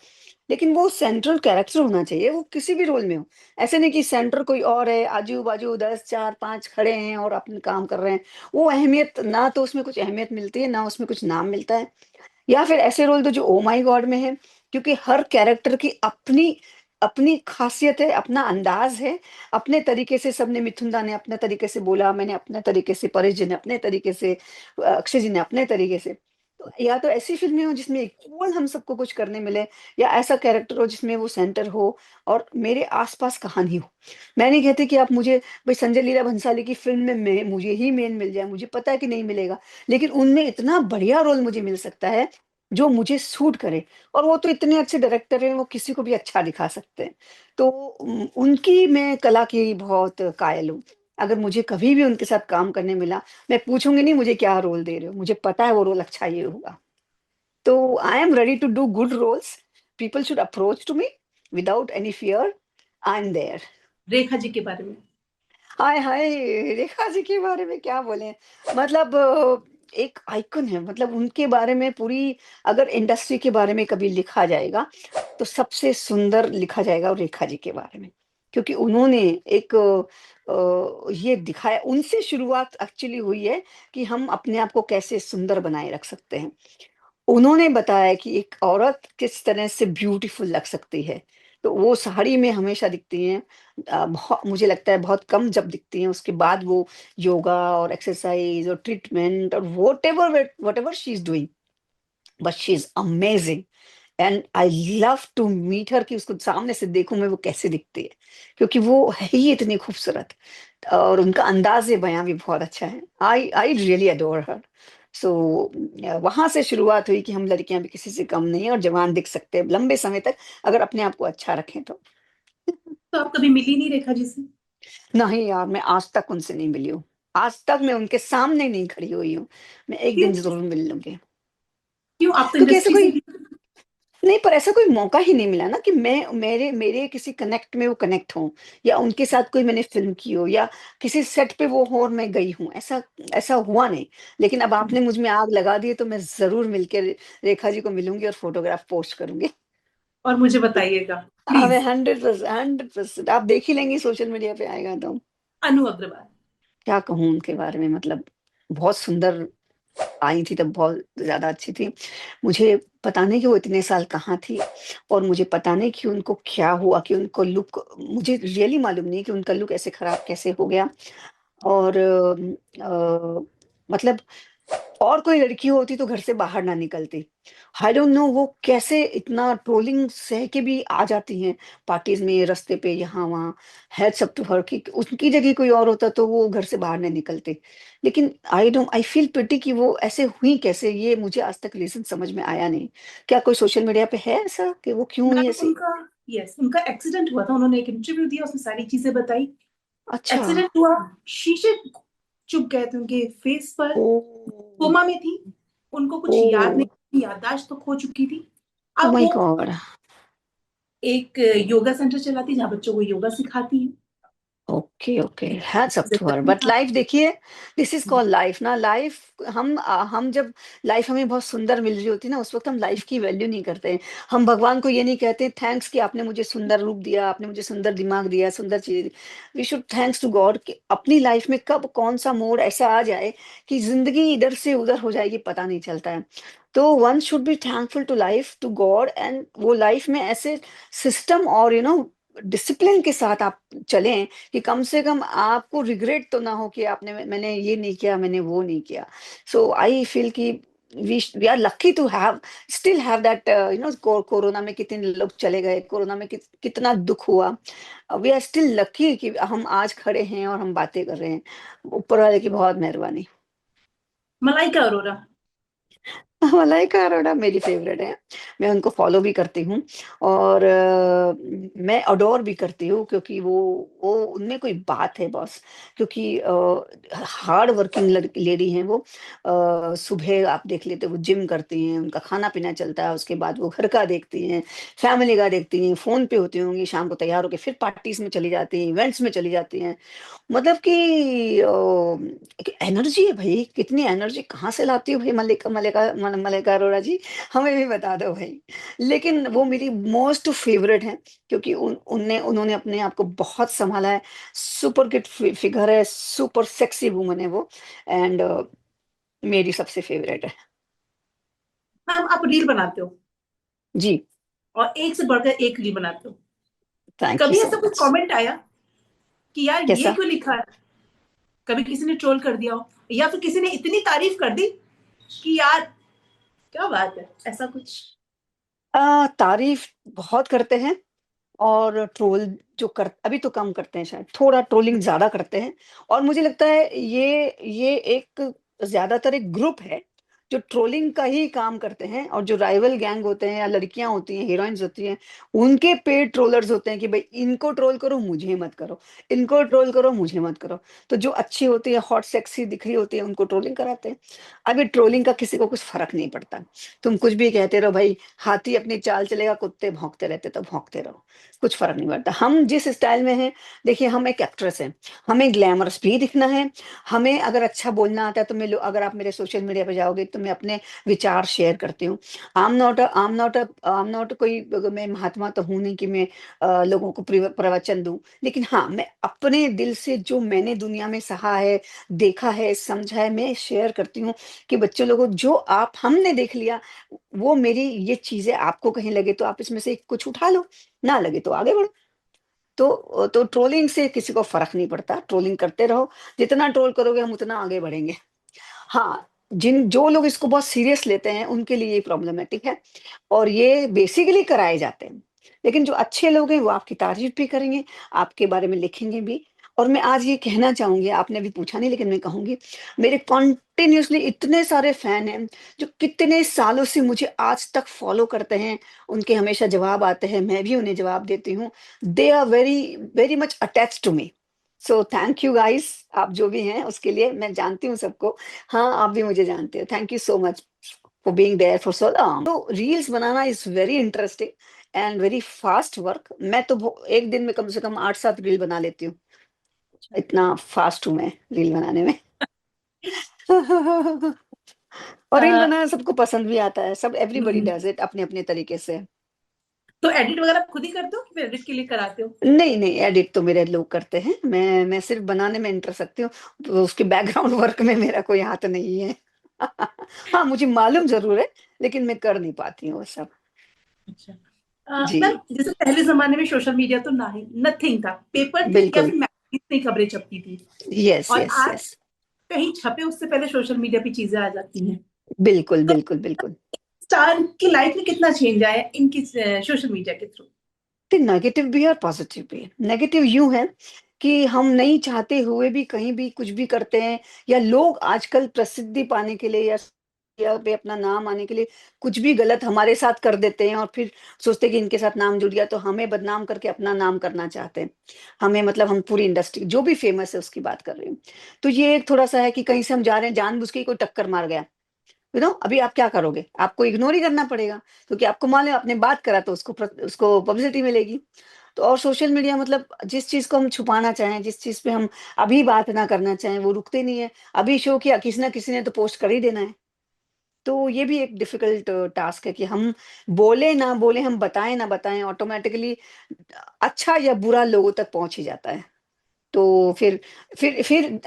S1: लेकिन वो सेंट्रल कैरेक्टर होना चाहिए, वो किसी भी रोल में हो। ऐसे नहीं कि सेंटर कोई और है, आजू-बाजू 10, 4, 5 खड़े हैं और अपने काम कर रहे हैं। वो अहमियत ना तो उसमें कुछ अहमियत मिलती है, ना उसमें कुछ नाम मिलता है। या फिर ऐसे रोल दो जो ओह माय गॉड में है, क्योंकि हर कैरेक्टर की अपनी अपनी ख़ासियत है, अपना अंदाज़ है, अपने तरीके से सबने मिथुन दा ने अपने तरीके से बोला, मैंने अपने तरीके से, परेश जी ने अपने तरीके से, अक्षय जी ने अपने तरीके से। तो या तो ऐसी फ़िल्में हों जिसमें इक्वल हम सबको कुछ करने मिले या ऐसा कैरेक्टर हो जिसमें वो सेंटर हो और मेरे आस-पास कहानी हो। मैं नहीं कहती कि आप मुझे भई संजय लीला भंसाली की फ़िल्म में मैं मुझे ही मेन मिल जाए, मुझे पता है कि नहीं मिलेगा। लेकिन उनमें इतना बढ़िया रोल मुझे मिल सकता है, जो मुझे सूट करे और वो तो इतने अच्छे डायरेक्टर हैं, वो किसी को भी अच्छा दिखा सकते हैं। तो उनकी मैं कला की बहुत कायल हूँ। अगर मुझे कभी भी उनके साथ काम करने मिला, मैं पूछूँगी नहीं मुझे क्या रोल दे रहे हो, मुझे पता है वो रोल अच्छा ही होगा। तो I am ready to do good roles, people should approach to me without any fear, I am there.
S2: Rekha ji के बारे में?
S1: हाय हाय! रेखा जी के बारे में क्या बोलें? मतलब एक आइकन है, मतलब उनके बारे में पूरी अगर इंडस्ट्री के बारे में कभी लिखा जाएगा, तो सबसे सुंदर लिखा जाएगा वो रेखा जी के बारे में। क्योंकि उन्होंने एक ये दिखाया उनसे शुरुआत एक्चुअली हुई है कि हम अपने आप को कैसे सुंदर बनाए रख सकते हैं। उन्होंने बताया कि एक औरत किस तरह से ब्यूटीफुल लग सकती है। तो वो साड़ी में हमेशा दिखती हैं। मुझे लगता है बहुत कम जब दिखती हैं, उसके बाद वो योगा और एक्सरसाइज़ और ट्रीटमेंट और whatever she is doing, but she is amazing and I love to meet her कि उसको सामने से देखूँ मैं वो कैसे दिखती है। क्योंकि वो है ही इतनी खूबसूरत और उनका अंदाज़ बयाँ भी बहुत अच्छा है। आई आई रियली एडोर हर। सो वहाँ से शुरुआत हुई कि हम लड़कियाँ भी किसी से कम नहीं हैं और जवान दिख सकते हैं लंबे समय तक अगर अपने आप को अच्छा रखें तो।
S2: तो आप कभी मिली नहीं रेखा जी से?
S1: नहीं यार, मैं आज तक उनसे नहीं मिली हूँ। आज तक मैं उनके सामने नहीं खड़ी हुई हूँ। मैं एक
S2: क्यों?
S1: दिन ज़रूर मिल लूँगी।
S2: क्यों आप तो
S1: क्योंकि ऐसा
S2: इंडस्ट्री से
S1: कोई
S2: भी।
S1: नहीं, पर ऐसा कोई मौका ही नहीं मिला ना कि मैं मेरे मेरे किसी कनेक्ट में वो कनेक्ट हों या उनके साथ कोई मैंने फ़िल्म की हो या किसी सेट पे वो हो और मैं गई हूँ, ऐसा ऐसा हुआ नहीं। लेकिन अब आपने मुझ में आग लगा दी है तो मैं ज़रूर मिलके रेखा जी को मिलूँगी और फ़ोटोग्राफ पोस्ट करूँगी।
S2: और मुझे बताइएगा
S1: हाँ, मैं
S2: प्लीज।
S1: 100% आप देख ही लेंगी सोशल मीडिया पे आएगा तो।
S2: अनु अग्रवाल।
S1: क्या कहूँ उनके बारे में मतलब बहुत सुंदर आई थी तब बहुत ज़्यादा अच्छी थी। मुझे पता नहीं कि वो इतने साल कहाँ थी और मुझे पता नहीं कि उनको क्या हुआ कि उनको लुक मुझे रियली मालूम नहीं कि उनका लुक ऐसे खराब कैसे हो गया और मतलब और कोई लड़की होती तो घर से बाहर ना निकलती। आई डोंट नो वो कैसे इतना ट्रोलिंग सह के भी आ जाती हैं पार्टीज में, रास्ते पे, यहाँ वहाँ। हैट्स अप टू हर कि उनकी जगह कोई और होता तो वो घर से बाहर नहीं निकलते। लेकिन आई फील पिटी कि वो ऐसे हुई कैसे, ये मुझे आज तक रीजन समझ में आया नहीं। क्या कोई सोशल मीडिया पे है ऐसा कि वो क्यों हुई
S2: मैम
S1: ऐसी?
S2: उनका, यस, उनका एक्सीडेंट हुआ था, उन्होंने एक इंटरव्यू दिया, उसमें सारी चीजें बताई।
S1: अच्छा।
S2: एक्सीडेंट हुआ, शीशे चुभ गए थे उनके फेस पर,
S1: ओ।
S2: कोमा में थी, उनको
S1: ओ।
S2: कुछ याद नहीं, याददाश्त तो खो चुकी थी।
S1: ओ
S2: अब
S1: माय
S2: वो
S1: गॉड।
S2: एक योगा सेंटर चलाती है जहाँ बच्चों को योगा सिखाती है।
S1: Okay okay, hats up to her.
S2: जिंदगी
S1: बट
S2: का।
S1: लाइफ देखिए, दिस इज कॉल्ड लाइफ ना। लाइफ, हम जब लाइफ हमें बहुत सुंदर मिल रही होती है ना, उस वक्त हम लाइफ की वैल्यू नहीं करते हैं। हम भगवान को ये नहीं कहते थैंक्स कि आपने मुझे सुंदर रूप दिया, आपने मुझे सुंदर दिमाग दिया, सुंदर चीज। We should thanks to God कि अपनी लाइफ में कब कौन सा मोड़ ऐसा आ जाए कि जिंदगी इधर से उधर हो जाएगी, पता नहीं चलता है। तो one should be thankful to life, to God, and वो लाइफ में ऐसे सिस्टम और डिसिप्लिन के साथ आप चलें कि कम से कम आपको रिग्रेट तो ना हो कि आपने, मैंने ये नहीं किया, मैंने वो नहीं किया। सो आई फील कि we are lucky to have, still have that corona में कितने लोग चले गए, कोरोना में कितना दुख हुआ। वी आर स्टिल लकी कि हम आज खड़े हैं और हम बातें कर रहे हैं। ऊपर वाले की बहुत मेहरबानी।
S2: मलाइका अरोरा।
S1: मलाइका अरोड़ा मेरी फेवरेट है। मैं उनको फॉलो भी करती हूँ, और मैं अडोर भी करती हूँ, क्योंकि वो उनमें कोई बात है बॉस। क्योंकि हार्ड वर्किंग लेडी हैं वो। सुबह आप देख लेते वो जिम करती हैं, उनका खाना पीना चलता है, उसके बाद वो घर का देखती हैं, फैमिली का देखती हैं, फोन पे होती होंगी, शाम को तैयार होकर फिर पार्टीज में चली जाती हैं, इवेंट्स में चली जाती हैं। मतलब कि एनर्जी है भाई, कितनी एनर्जी कहाँ से लाती हो भाई मल्लिका अरोड़ा जी, हमें भी बता दो भाई। लेकिन वो मेरी मोस्ट फेवरेट है, क्योंकि उन्होंने अपने आप को बहुत संभाला है। सुपर किड फिगर है, सुपर सेक्सी वुमन है वो। एंड मेरी सबसे फेवरेट है।
S2: मैम आप रील बनाते हो,
S1: जी।
S2: और एक से बढ़कर एक रील बनाते हो।
S1: थैंक यू
S2: कभी
S1: सो
S2: ऐसा कोई
S1: मच।
S2: कमेंट आया कि यार ये
S1: कैसा?
S2: क्यों लिखा है? कभी किसी ने ट्रोल कर दिया हो, या फिर किसी ने इतनी तारीफ कर दी कि यार क्या बात है, ऐसा कुछ?
S1: तारीफ बहुत करते हैं, और ट्रोल जो कर अभी तो कम करते हैं, शायद थोड़ा ट्रोलिंग ज्यादा करते हैं। और मुझे लगता है ये एक ज्यादातर एक ग्रुप है जो ट्रोलिंग का ही काम करते हैं, और जो राइवल गैंग होते हैं या लड़कियां होती हैं, हीरोइंस होती हैं, उनके पेड ट्रोलर्स होते हैं कि भाई इनको ट्रोल करो मुझे मत करो, इनको ट्रोल करो मुझे मत करो। तो जो अच्छी होती है, हॉट सेक्सी दिख रही होती है, उनको ट्रोलिंग कराते हैं। अभी ट्रोलिंग का किसी को कुछ फर्क नहीं पड़ता। तुम कुछ भी कहते रहो भाई, हाथी अपनी चाल चलेगा, कुत्ते भौंकते रहते तो भौंकते रहो, कुछ फर्क नहीं पड़ता। हम जिस स्टाइल में हैं, देखिए हम एक एक्ट्रेस हैं, हमें ग्लैमरस भी दिखना है। हमें अगर अच्छा बोलना आता है तो अगर आप मेरे सोशल मीडिया पे जाओगे तो मैं अपने विचार शेयर करती हूँ। आई एम नॉट कोई, मैं महात्मा तो हूं नहीं कि मैं लोगों को प्रवचन दूं। लेकिन हाँ, मैं अपने दिल से जो मैंने दुनिया में सहा है, देखा है, समझा है, मैं शेयर करती हूँ कि बच्चों लोगों, जो आप हमने देख लिया, वो मेरी ये चीजें आपको कहीं लगे तो आप इसमें से कुछ उठा लो, ना लगे तो आगे बढ़ो। तो ट्रोलिंग से किसी को फर्क नहीं पड़ता, ट्रोलिंग करते रहो। जितना ट्रोल करोगे हम उतना आगे बढ़ेंगे। हाँ, जिन जो लोग इसको बहुत सीरियस लेते हैं उनके लिए ये प्रॉब्लमेटिक है, और ये बेसिकली कराए जाते हैं। लेकिन जो अच्छे लोग हैं वो आपकी तारीफ भी करेंगे, आपके बारे में लिखेंगे भी। और मैं आज ये कहना चाहूंगी, आपने अभी पूछा नहीं लेकिन मैं कहूंगी, मेरे कॉन्टिन्यूसली इतने सारे फैन हैं जो कितने सालों से मुझे आज तक फॉलो करते हैं। उनके हमेशा जवाब आते हैं, मैं भी उन्हें जवाब देती हूँ। They are very very much attach to me. So thank you guys, आप जो भी हैं उसके लिए, मैं जानती हूँ सबको। हाँ, आप भी मुझे जानते हो। Thank you so much for being there for so long. तो रील्स बनाना is very interesting and very fast work. मैं तो एक दिन में कम से कम 8-7 रील बना लेती हूँ, इतना फास्ट हूँ मैं रील बनाने में। और रील बनाना सबको पसंद भी आता है, सब एवरीबॉडी डज इट अपने अपने तरीके से।
S2: तो एडिट वगैरह आप खुद ही करते हो कि फिर एडिट के लिए कराते हो?
S1: नहीं नहीं, एडिट तो मेरे लोग करते हैं, मैं सिर्फ बनाने में इंटरेस्ट रखती हूँ। तो उसके बैकग्राउंड वर्क में मेरा कोई हाथ नहीं है। हाँ, मुझे मालूम जरूर है, लेकिन मैं कर नहीं पाती हूँ वो सब।
S2: अच्छा।
S1: जी।
S2: मैम जैसे पहले जमाने में सोशल मीडिया तो नहीं, नथिंग था, पेपर थे या
S1: बिल्कुल।
S2: फिर मैगजीन में खबरें छपती थी।
S1: यस
S2: और
S1: यस
S2: आज
S1: यस।
S2: कहीं छपे उससे पहले सोशल मीडिया पे चीजें आ जाती हैं।
S1: बिल्कुल,
S2: तो
S1: बिल्कुल, बिल्कुल।
S2: स्टार की लाइफ में कितना चेंज आया इनकी सोशल मीडिया के थ्रू?
S1: तो नेगेटिव भी है और पॉजिटिव भी है। नेगेटिव यूँ है कि हम नहीं चाहते हुए भी कहीं भी कुछ भी करते हैं, या लोग आजकल प्रसिद्धि पाने के लिए या पे अपना नाम आने के लिए कुछ भी गलत हमारे साथ कर देते हैं, और फिर सोचते हैं कि इनके साथ नाम जुड़ गया तो हमें बदनाम करके अपना नाम करना चाहते हैं। हमें मतलब हम पूरी इंडस्ट्री जो भी फेमस है उसकी बात कर रही हूँ। तो ये एक थोड़ा-सा है कि कहीं से हम जा रहे हैं, जानबूझ के ही कोई टक्कर मार गया। अभी आप क्या करोगे? आपको इग्नोर ही करना पड़ेगा, क्योंकि आपको मालूम है आपने बात करा तो उसको पब्लिसिटी मिलेगी। तो और सोशल मीडिया मतलब जिस चीज़ को हम छुपाना चाहें, जिस चीज़ पे हम अभी बात ना करना चाहें, वो रुकते नहीं है। अभी शो किया, किसी न किसी ने तो पोस्ट कर ही देना है। तो ये भी एक डिफ़िकल्ट टास्क है कि हम बोले ना बोले, हम बताएँ ना बताएँ, ऑटोमैटिकली अच्छा या बुरा लोगों तक पहुँच ही जाता है। तो फिर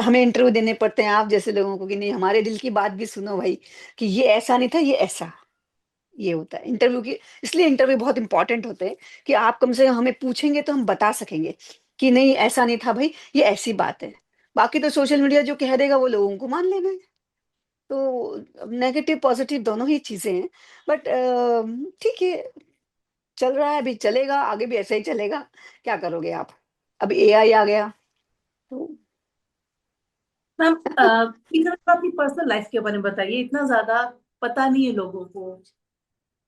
S1: हमें इंटरव्यू देने पड़ते हैं आप जैसे लोगों को कि नहीं, हमारे दिल की बात भी सुनो भाई, कि ये ऐसा नहीं था, ये ऐसा। ये होता है इंटरव्यू की। इसलिए इंटरव्यू बहुत इंपॉर्टेंट होते हैं कि आप कम से कम हमें पूछेंगे तो हम बता सकेंगे कि नहीं ऐसा नहीं था भाई, ये ऐसी बात है। बाकी तो सोशल मीडिया जो कह देगा वो लोगों को मान लेना है। तो नेगेटिव पॉजिटिव दोनों ही चीजें हैं। बट ठीक है, चल रहा है, अभी चलेगा, आगे भी ऐसे ही चलेगा। क्या करोगे आप? अब एआई आ गया तो
S2: मैम प्लीज अपनी पर्सनल लाइफ के बारे में बताइए, इतना ज्यादा पता नहीं है लोगों को,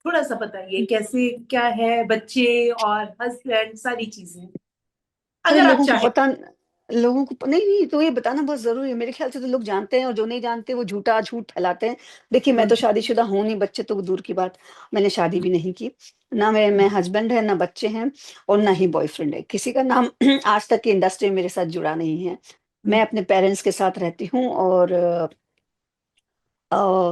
S2: थोड़ा सा बताइए कैसे क्या है, बच्चे और हस्बैंड सारी चीजें,
S1: अरे
S2: अगर आप चाहें।
S1: नहीं, नहीं, तो ये बताना बहुत ज़रूरी है। मेरे ख़्याल से तो लोग जानते हैं, और जो नहीं जानते वो झूठ फैलाते हैं। देखिए, मैं तो
S2: हम्म,
S1: शादीशुदा हूँ नहीं, बच्चे तो दूर की बात, मैंने शादी भी नहीं की। ना मैं हस्बैंड है, ना बच्चे हैं, और ना ही बॉयफ्रेंड है। किसी का नाम आज तक की इंडस्ट्री में मेरे साथ जुड़ा नहीं है। मैं अपने पेरेंट्स के साथ रहती हूँ, और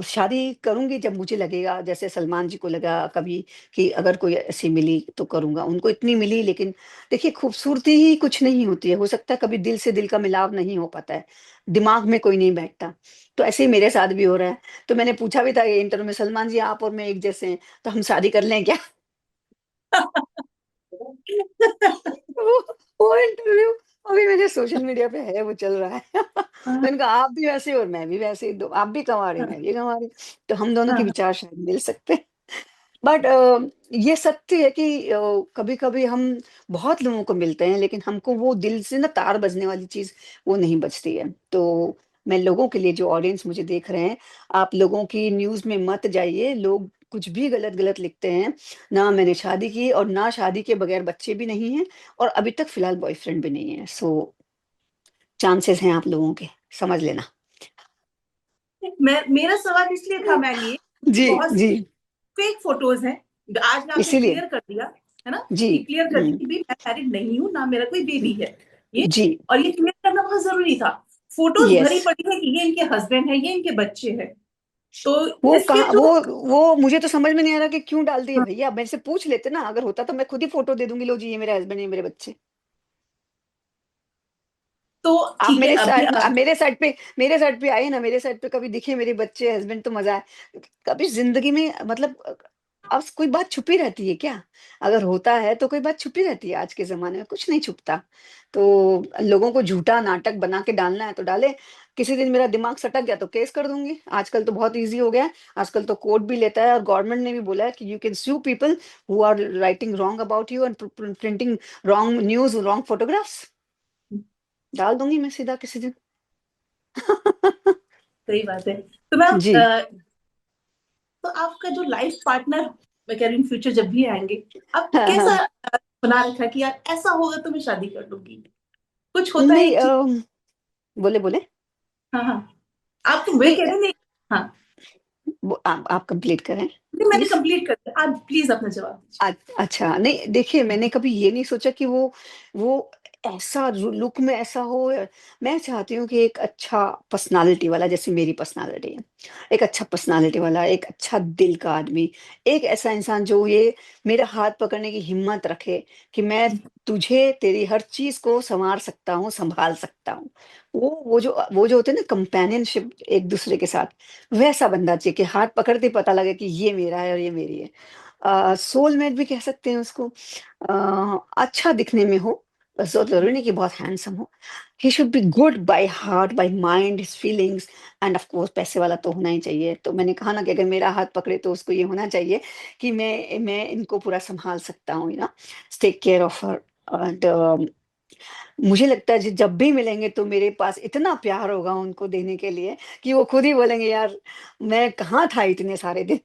S1: शादी करूँगी जब मुझे लगेगा, जैसे सलमान जी को लगा कभी कि अगर कोई ऐसी मिली तो करूँगा। उनको इतनी मिली, लेकिन देखिए खूबसूरती ही कुछ नहीं होती है। हो सकता है कभी दिल से दिल का मिलाव नहीं हो पाता है, दिमाग में कोई नहीं बैठता। तो ऐसे ही मेरे साथ भी हो रहा है। तो मैंने पूछा भी था ये इंटरव्यू में, सलमान जी आप और मैं एक जैसे हैं, तो हम शादी कर लें क्या? वो वो इंटरव्यू अभी मेरे सोशल मीडिया पे है, वो चल रहा है।
S2: हाँ,
S1: मैंने कहा आप भी वैसे हो और मैं भी वैसे ही, दो आप भी कमा रहे मैं भी कमा रही हूँ, तो हम दोनों के
S2: हाँ,
S1: विचार शायद मिल सकते हैं। बट ये सत्य है कि कभी कभी हम बहुत लोगों को मिलते हैं, लेकिन हमको वो दिल से ना तार बजने वाली चीज वो नहीं बजती है। तो मैं लोगों के लिए, जो ऑडियंस मुझे देख रहे हैं, आप लोगों की न्यूज में मत जाइए। लोग कुछ भी गलत गलत लिखते हैं। ना मैंने शादी की, और ना शादी के बगैर बच्चे भी नहीं हैं, और अभी तक फिलहाल बॉयफ्रेंड भी नहीं है। सो चांसेस हैं आप लोगों के, समझ लेना।
S2: मैं मेरा सवाल इसलिए था मैम ये,
S1: जी,
S2: बहुत
S1: जी,
S2: फेक फोटोज हैं, आज ने आपने
S1: इसीलिए।
S2: क्लियर कर दिया है ना,
S1: जी।
S2: कि क्लियर कर दिया
S1: हम्म।
S2: कि भाई मैं मैरिड नहीं हूँ, ना मेरा कोई बेबी है ये,
S1: जी।
S2: और ये क्लियर करना बहुत जरूरी था। Photos
S1: yes.
S2: भरी पड़ी है कि ये इनके हस्बैंड है, ये इनके बच्चे हैं, तो
S1: वो
S2: इसके
S1: कहाँ
S2: थ्रू।
S1: वो मुझे तो समझ में नहीं आ रहा कि क्यों डाल दिए भैया। मेरे से पूछ लेते ना, अगर होता तो मैं खुद ही फोटो दे दूंगी, लो जी ये मेरे हस्बैंड, ये मेरे बच्चे।
S2: तो
S1: आप
S2: ठीक है अभी
S1: मेरे साइड पे आए ना, मेरे साइड पे कभी दिखे मेरे बच्चे हस्बैंड तो मजा है। कभी जिंदगी में मतलब अब कोई बात छुपी रहती है क्या? अगर होता है तो कोई बात छुपी रहती है, आज के जमाने में कुछ नहीं छुपता। तो लोगों को झूठा नाटक बना के डालना है तो डाले। किसी दिन मेरा दिमाग सटक गया तो केस कर दूंगी। आजकल तो बहुत इजी हो गया है। आजकल तो कोर्ट भी लेता है, और गवर्नमेंट ने भी बोला है कि you can sue people who are writing wrong about you and printing wrong news, wrong photographs. डाल दूंगी मैं सीधा किसी दिन।
S2: सही बात है। तो मैम
S1: जी।
S2: तो आपका जो लाइफ पार्टनर, मैं कह रही हूँ फ्यूचर जब भी आएंगे, आप
S1: हाँ,
S2: कैसा
S1: हाँ।
S2: बना रखा है कि यार ऐसा होगा तो मैं शादी कर लूंगी, कुछ होता है
S1: नहीं,
S2: एक चीज।
S1: बोले बोले।
S2: हाँ हाँ, आप तो वही
S1: नहीं,
S2: कह रहे हैं हाँ।
S1: आप कंप्लीट करें
S2: नहीं, मैंने
S1: प्लीज।
S2: कंप्लीट कर दिया, आप प्लीज अपना जवाब दीजिए।
S1: अच्छा, नहीं देखिए, मैंने कभी ये नहीं सोचा कि वो ऐसा लुक में ऐसा हो। मैं चाहती हूँ कि एक अच्छा पर्सनालिटी वाला, जैसे मेरी पर्सनालिटी है, एक अच्छा पर्सनालिटी वाला, एक अच्छा दिल का आदमी, एक ऐसा इंसान जो ये मेरा हाथ पकड़ने की हिम्मत रखे कि मैं तुझे तेरी हर चीज को संवार सकता हूँ, संभाल सकता हूँ। वो जो होते हैं ना कंपेनियनशिप एक दूसरे के साथ, वैसा बंदा चाहिए कि हाथ पकड़ते ही पता लगे कि ये मेरा है और ये मेरी है। सोलमेट भी कह सकते हैं उसको। अच्छा दिखने में हो, बस ज़रूरी नहीं कि बहुत हैंडसम हो। He should be good by heart, by mind, his feelings, and of course पैसे वाला तो होना ही चाहिए। तो मैंने कहा ना कि अगर मेरा हाथ पकड़े तो उसको ये होना चाहिए कि मैं इनको पूरा सँभाल सकता हूँ, टेक केयर ऑफ हर। एंड मुझे लगता है जब भी मिलेंगे तो मेरे पास इतना प्यार होगा उनको देने के लिए कि वो खुद ही बोलेंगे, यार मैं कहाँ था इतने सारे दिन।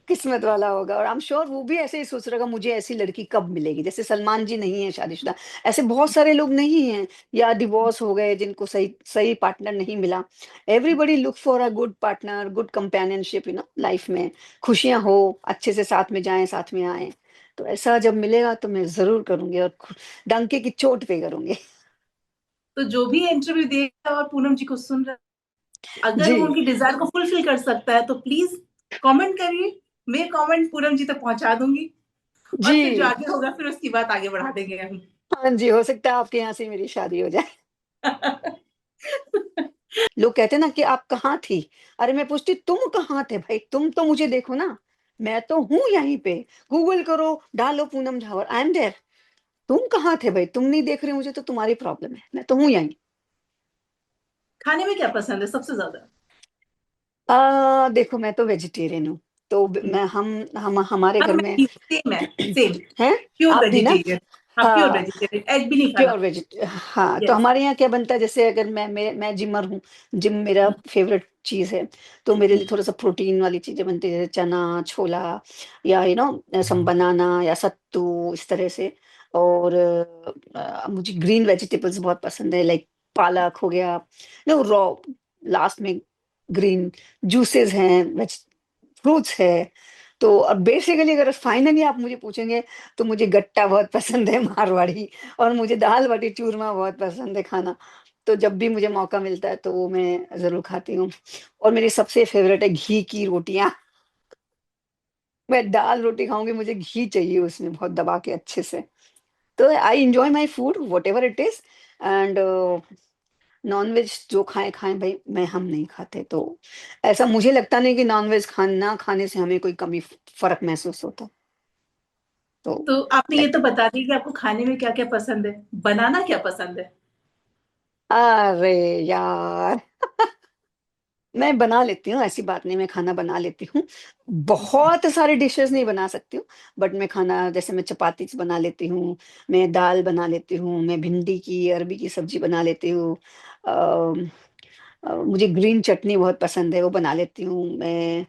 S1: किस्मत वाला होगा, और आई एम श्योर वो भी ऐसे ही सोच रहा होगा, मुझे ऐसी लड़की कब मिलेगी। जैसे सलमान जी नहीं है शादीशुदा, ऐसे बहुत सारे लोग नहीं हैं या डिवोर्स हो गए जिनको सही सही पार्टनर नहीं मिला। Everybody look for a good partner, good companionship, life में खुशियां हो, अच्छे से साथ में जाएं, साथ में आए। तो ऐसा जब मिलेगा तो मैं जरूर करूंगी, और डंके की चोट पे करूंगी।
S2: तो जो भी इंटरव्यू देगा और पूनम जी को सुन रहा है, अगर
S1: जी।
S2: वो उनकी डिजायर को फुलफिल कर सकता है तो प्लीज कमेंट करिए। मैं कमेंट पूनम जी तक पहुंचा दूंगी, और
S1: जी।
S2: फिर जो आगे होगा फिर उसकी बात आगे बढ़ा देंगे हम।
S1: हाँ जी, हो सकता है आपके यहाँ से मेरी शादी हो जाए। लोग कहते हैं ना कि आप कहाँ थी? अरे मैं पूछती तुम कहाँ थे भाई? तुम तो मुझे देखो ना, मैं तो हूँ यहीं पे। गूगल करो, डालो पूनम झावर, आई एम देयर। तुम कहाँ थे भाई? तुम नहीं देख रहे मुझे तो तुम्हारी प्रॉब्लम है, मैं तो हूँ यहीं।
S2: खाने में क्या पसंद है सबसे ज्यादा?
S1: देखो मैं तो वेजिटेरियन हूँ, तो मैं हम हमारे घर
S2: हम
S1: में
S2: सेम है, सेम।
S1: हैं?
S2: प्योर
S1: आप भी ना?
S2: वेजिटेरियन। हाँ, प्योर
S1: हाँ।
S2: वेजिटेरियन, एग भी नहीं
S1: प्योर
S2: खाना।
S1: वेजिट हाँ, तो
S2: यस।
S1: हमारे यहाँ क्या बनता है, जैसे अगर मैं जिमर हूँ, जिम मेरा फेवरेट चीज़ है, तो मेरे लिए थोड़ा-सा प्रोटीन वाली चीज़ें बनती है, जैसे चना, छोला, या सम बनाना या सत्तू, इस तरह से। और मुझे ग्रीन वेजिटेबल्स बहुत पसंद है, लाइक पालक हो गया, रॉ, लास्ट में ग्रीन जूसेस हैं, फ्रूट्स है। तो अब बेसिकली अगर फाइनली आप मुझे पूछेंगे, तो मुझे गट्टा बहुत पसंद है, मारवाड़ी, और मुझे दाल-बाटी चूरमा बहुत पसंद है खाना। तो जब भी मुझे मौका मिलता है, तो वो मैं ज़रूर खाती हूँ। और मेरी सबसे फ़ेवरेट है घी की रोटियाँ। मैं दाल-रोटी खाऊँगी, मुझे घी चाहिए उसमें बहुत दबा के अच्छे से। तो I enjoy my food whatever it is. And non-veg जो खाएँ, खाएँ भई, हम नहीं खाते। तो ऐसा मुझे लगता नहीं कि नॉन-वेज ना खाने से हमें कोई कमी फ़र्क महसूस होता। तो
S2: तो आपने ये
S1: लाइक
S2: तो बता दिया कि आपको खाने में क्या क्या पसंद है, बनाना क्या पसंद है?
S1: अरे यार! मैं बना लेती हूँ, ऐसी बात नहीं, मैं खाना बना लेती हूँ। बहुत सारी डिशेज़ नहीं बना सकती हूँ, बट मैं खाना, जैसे मैं चपाती बना लेती हूँ, मैं दाल बना लेती हूँ, मैं भिंडी की, अरबी की सब्ज़ी बना लेती हूँ। अ मुझे ग्रीन चटनी बहुत पसंद है, वो बना लेती हूँ। मैं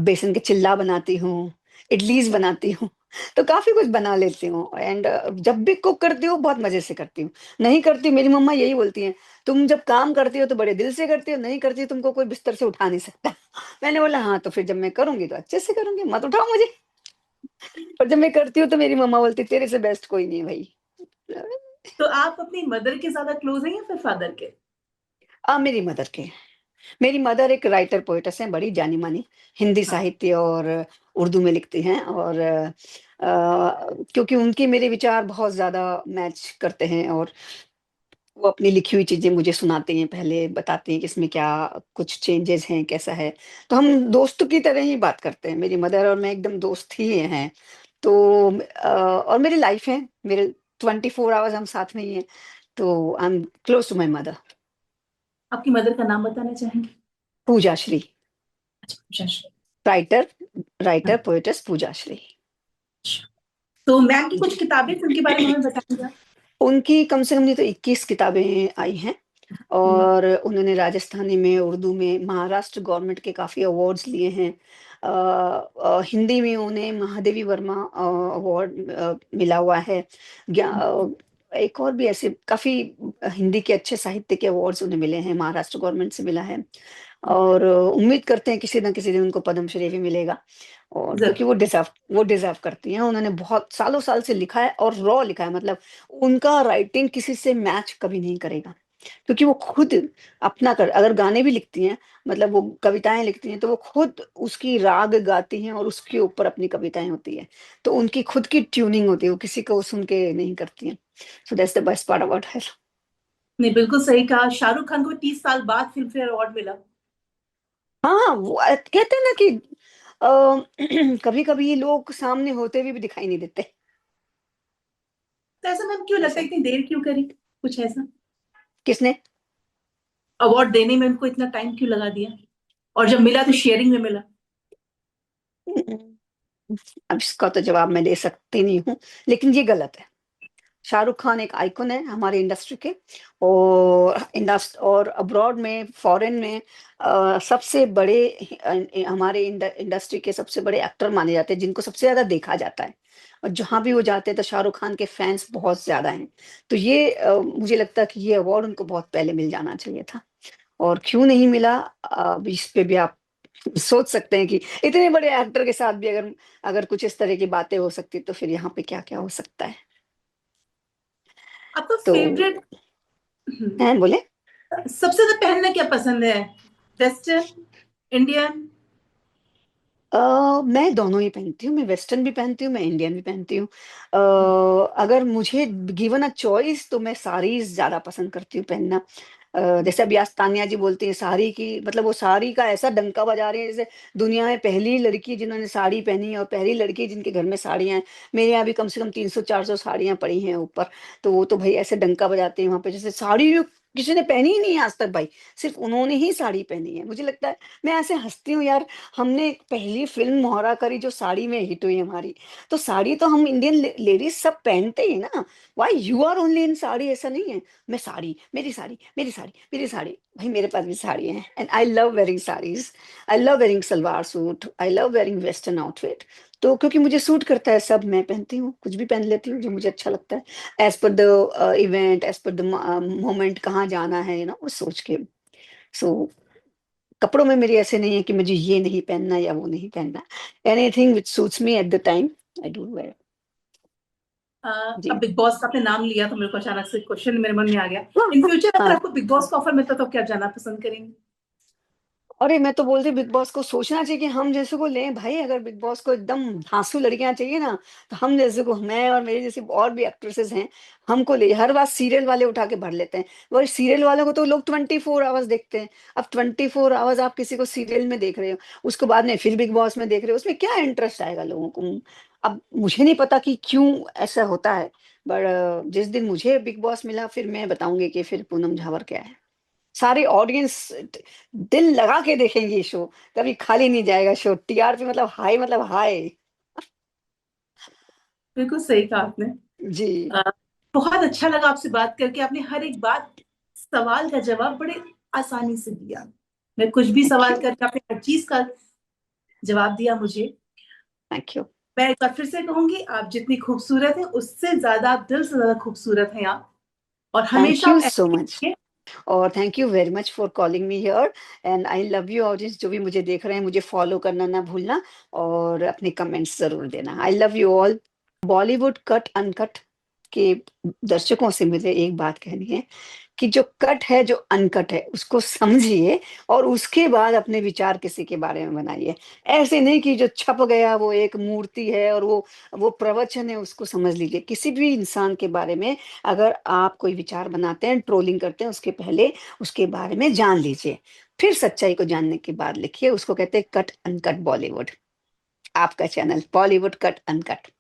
S1: बेसन के चिल्ला बनाती हूँ, इडलीज़ बनाती हूँ, तो काफ़ी कुछ बना लेती हूँ। एंड जब भी कुक करती हूँ, बहुत मज़े से करती हूँ। नहीं करती, मेरी मम्मा यही बोलती हैं, "तुम जब काम करती हो तो बड़े दिल से करती हो, नहीं करती हो तुमको कोई बिस्तर से उठा नहीं सकता।" मैंने बोला, "हाँ, तो फिर जब मैं करूँगी तो अच्छे से करूँगी, मत उठाओ मुझे।" और जब मैं करती हूँ तो मेरी मम्मा बोलती है, "तेरे से बेस्ट कोई नहीं है भई।"
S2: तो आप अपनी मदर के ज्यादा क्लोज हैं या फिर फादर के?
S1: मेरी मदर के। मेरी मदर एक राइटर पोएटेस हैं, बड़ी जानी-मानी, हिंदी
S2: हाँ।
S1: साहित्य और उर्दू में लिखती हैं। और क्योंकि उनके मेरे विचार बहुत ज़्यादा मैच करते हैं, और वो अपनी लिखी हुई चीज़ें मुझे सुनाती हैं, पहले बताती हैं कि इसमें क्या कुछ चेंजेज़ हैं, कैसा है। तो हम दोस्तों की तरह ही बात करते हैं, मेरी मदर और मैं एकदम दोस्त ही हैं। तो और मेरी लाइफ़ है, मेरे 24 आवर्स हम साथ में ही हैं, तो I am close to my mother.
S2: आपकी मदर का नाम बताना चाहेंगे?
S1: पूजा श्री।
S2: अच्छा, शशि।
S1: राइटर राइटर
S2: हाँ,
S1: पोएटेस पूजा श्री।
S2: अच्छा। तो मैम की
S1: जी।
S2: कुछ किताबें थी, उनके बारे में हमें बताएंगे आप?
S1: उनकी कम से कम नहीं तो 21 किताबें आई हैं,
S2: हम्म,
S1: और उन्होंने राजस्थानी में, उर्दू में, महाराष्ट्र गवर्नमेंट के काफ़ी अवार्ड्स लिए हैं। हिंदी में उन्हें महादेवी वर्मा अवार्ड मिला हुआ है। एक और भी ऐसे काफ़ी हिंदी के अच्छे साहित्य के अवार्ड्स उन्हें मिले हैं, महाराष्ट्र गवर्नमेंट से मिला है। और उम्मीद करते हैं किसी न किसी दिन उनको पद्मश्री भी मिलेगा, और क्योंकि
S2: जरूर।
S1: वो डिज़र्व करती हैं। उन्होंने बहुत सालों साल से लिखा है, और रॉ लिखा है, मतलब उनका राइटिंग किसी से मैच कभी नहीं करेगा। क्योंकि वो खुद अपना कर अगर गाने भी लिखती हैं, मतलब वो कविताएँ लिखती हैं, तो वो खुद उसकी राग गाती हैं और उसके ऊपर अपनी कविताएँ होती हैं। तो उनकी खुद की ट्यूनिंग होती है, वो किसी को सुन के नहीं करती हैं। So that's the best part about her.
S2: नहीं, बिल्कुल सही कहा। शाहरुख खान को 30 साल बाद फिल्म फेयर अवार्ड मिला।
S1: हाँ, वो कहते हैं ना कि कभी-कभी लोग सामने होते हुए भी दिखाई नहीं देते।
S2: तो ऐसा मैम क्यों लगता
S1: ऐसा
S2: है इतनी देर क्यों करी, कुछ ऐसा
S1: किसने?
S2: अवार्ड देने में उनको इतना टाइम क्यों लगा दिया, और जब मिला तो शेयरिंग में मिला।
S1: अब इसका तो जवाब मैं दे सकती नहीं हूँ, लेकिन ये गलत है। शाहरुख खान एक आइकन है हमारी इंडस्ट्री के, और और अब्रॉड में, फॉरेन में सबसे बड़े हमारे इंडस्ट्री के सबसे बड़े एक्टर माने जाते हैं, जिनको सबसे ज्यादा देखा जाता है। और जहां भी वो जाते हैं तो शाहरुख खान के फैंस बहुत ज्यादा हैं। तो ये मुझे लगता है कि ये अवार्ड उनको बहुत पहले मिल जाना चाहिए था। और क्यों नहीं मिला, इस पे भी आप सोच सकते हैं कि इतने बड़े एक्टर के साथ भी अगर अगर कुछ इस तरह की बातें हो सकती तो फिर यहाँ पे क्या क्या हो सकता है।
S2: आपका
S1: तो
S2: फेवरेट,
S1: हैं बोले।
S2: सबसे ज्यादा पहनना क्या पसंद है, वेस्टर्न, इंडियन?
S1: मैं दोनों ही पहनती हूँ, मैं वेस्टर्न भी पहनती हूँ, मैं इंडियन भी पहनती हूँ। अगर मुझे गिवन अ चॉइस तो मैं साड़ीज ज्यादा पसंद करती हूँ पहनना। जैसे अभी आज तानिया जी बोलती हैं साड़ी की, मतलब वो साड़ी का ऐसा डंका बजा रही है जैसे दुनिया में पहली लड़की जिन्होंने साड़ी पहनी है और पहली लड़की जिनके घर में साड़ियां हैं। मेरे यहाँ भी कम से कम 300-400 साड़ियां पड़ी हैं ऊपर। तो वो तो भाई ऐसे डंका बजाते हैं वहां पे, जैसे साड़ी किसी ने पहनी ही नहीं है आज तक भाई, सिर्फ उन्होंने ही साड़ी पहनी है, मुझे लगता है। मैं ऐसे हंसती हूँ यार, हमने एक पहली फिल्म मोहरा करी जो साड़ी में हिट हुई हमारी। तो साड़ी तो हम इंडियन लेडीज सब पहनते ही ना। Why you are only in sari, ऐसा नहीं है। मैं साड़ी, मेरी साड़ी, मेरी साड़ी, मेरी साड़ी, भाई मेरे पास भी साड़ी है, and I love wearing saris. I love wearing salwar suit, I love wearing western outfit. तो क्योंकि मुझे सूट करता है सब, मैं पहनती हूँ, कुछ भी पहन लेती हूँ जो मुझे अच्छा लगता है, as per the event, as per the moment, कहाँ जाना है वो सोच के। सो कपड़ों में मेरी ऐसे नहीं है कि मुझे ये नहीं पहनना या वो नहीं पहनना। Anything which suits me at the time I do wear.
S2: अब
S1: जी।
S2: बिग बॉस का आपने नाम लिया तो मेरे को अचानक से क्वेश्चन मेरे मन में आ गया,
S1: हाँ
S2: इन
S1: हाँ
S2: फ्यूचर अगर
S1: हाँ।
S2: आपको बिग बॉस का ऑफर मिलता तो क्या जाना पसंद करेंगे?
S1: अरे मैं तो बोलती बिग बॉस को सोचना चाहिए कि हम जैसे को लें भाई, अगर बिग बॉस को एकदम धांसू लड़कियां चाहिए ना, तो हम जैसे को, मैं और मेरी जैसी और भी एक्ट्रेसेस हैं, हमको ले। हर बात सीरियल वाले उठा के भर लेते हैं। वो सीरियल वालों को तो लोग 24 आवर्स देखते हैं। अब 24 आवर्स आप किसी को सीरियल में देख रहे हो, उसको बाद में फिर बिग बॉस में देख रहे हो, उसमें क्या इंटरेस्ट आएगा लोगों को? अब मुझे नहीं पता कि क्यों ऐसा होता है, बट जिस दिन मुझे बिग बॉस मिला फिर मैं बताऊंगी कि फिर पूनम झावर क्या है। सारे ऑडियंस दिल लगा के देखेंगे शो, कभी खाली नहीं जाएगा शो। टीआरपी मतलब हाई, मतलब हाई।
S2: बिल्कुल सही कहा आपने।
S1: जी।
S2: अ, बहुत अच्छा लगा आपसे बात करके, आपने हर एक बात, सवाल का जवाब बड़े आसानी से दिया। मैं कुछ भी
S1: थैंक
S2: सवाल
S1: यू।
S2: करके आपने हर चीज का जवाब दिया मुझे।
S1: Thank you.
S2: मैं एक बार फिर से कहूंगी, आप जितनी खूबसूरत हैं उससे ज्यादा, आप दिल से ज्यादा खूबसूरत हैं आप, और
S1: थैंक
S2: हमेशा
S1: यू
S2: आप
S1: सो
S2: ऐसे ही
S1: मच।
S2: रहिए।
S1: और thank you very much for calling me here. And I love you audience, जो भी मुझे देख रहे हैं मुझे फॉलो करना ना भूलना, और अपने कमेंट्स जरूर देना। I love you all. Bollywood cut uncut के दर्शकों से मुझे एक बात कहनी है कि जो कट है, जो अनकट है, उसको समझिए और उसके बाद अपने विचार किसी के बारे में बनाइए। ऐसे नहीं कि जो छप गया वो एक मूर्ति है और वो प्रवचन है, उसको समझ लीजिए। किसी भी इंसान के बारे में अगर आप कोई विचार बनाते हैं, ट्रोलिंग करते हैं, उसके पहले उसके बारे में जान लीजिए, फिर सच्चाई को जानने के बाद लिखिए। उसको कहते हैं कट अनकट बॉलीवुड। आपका चैनल बॉलीवुड कट अनकट।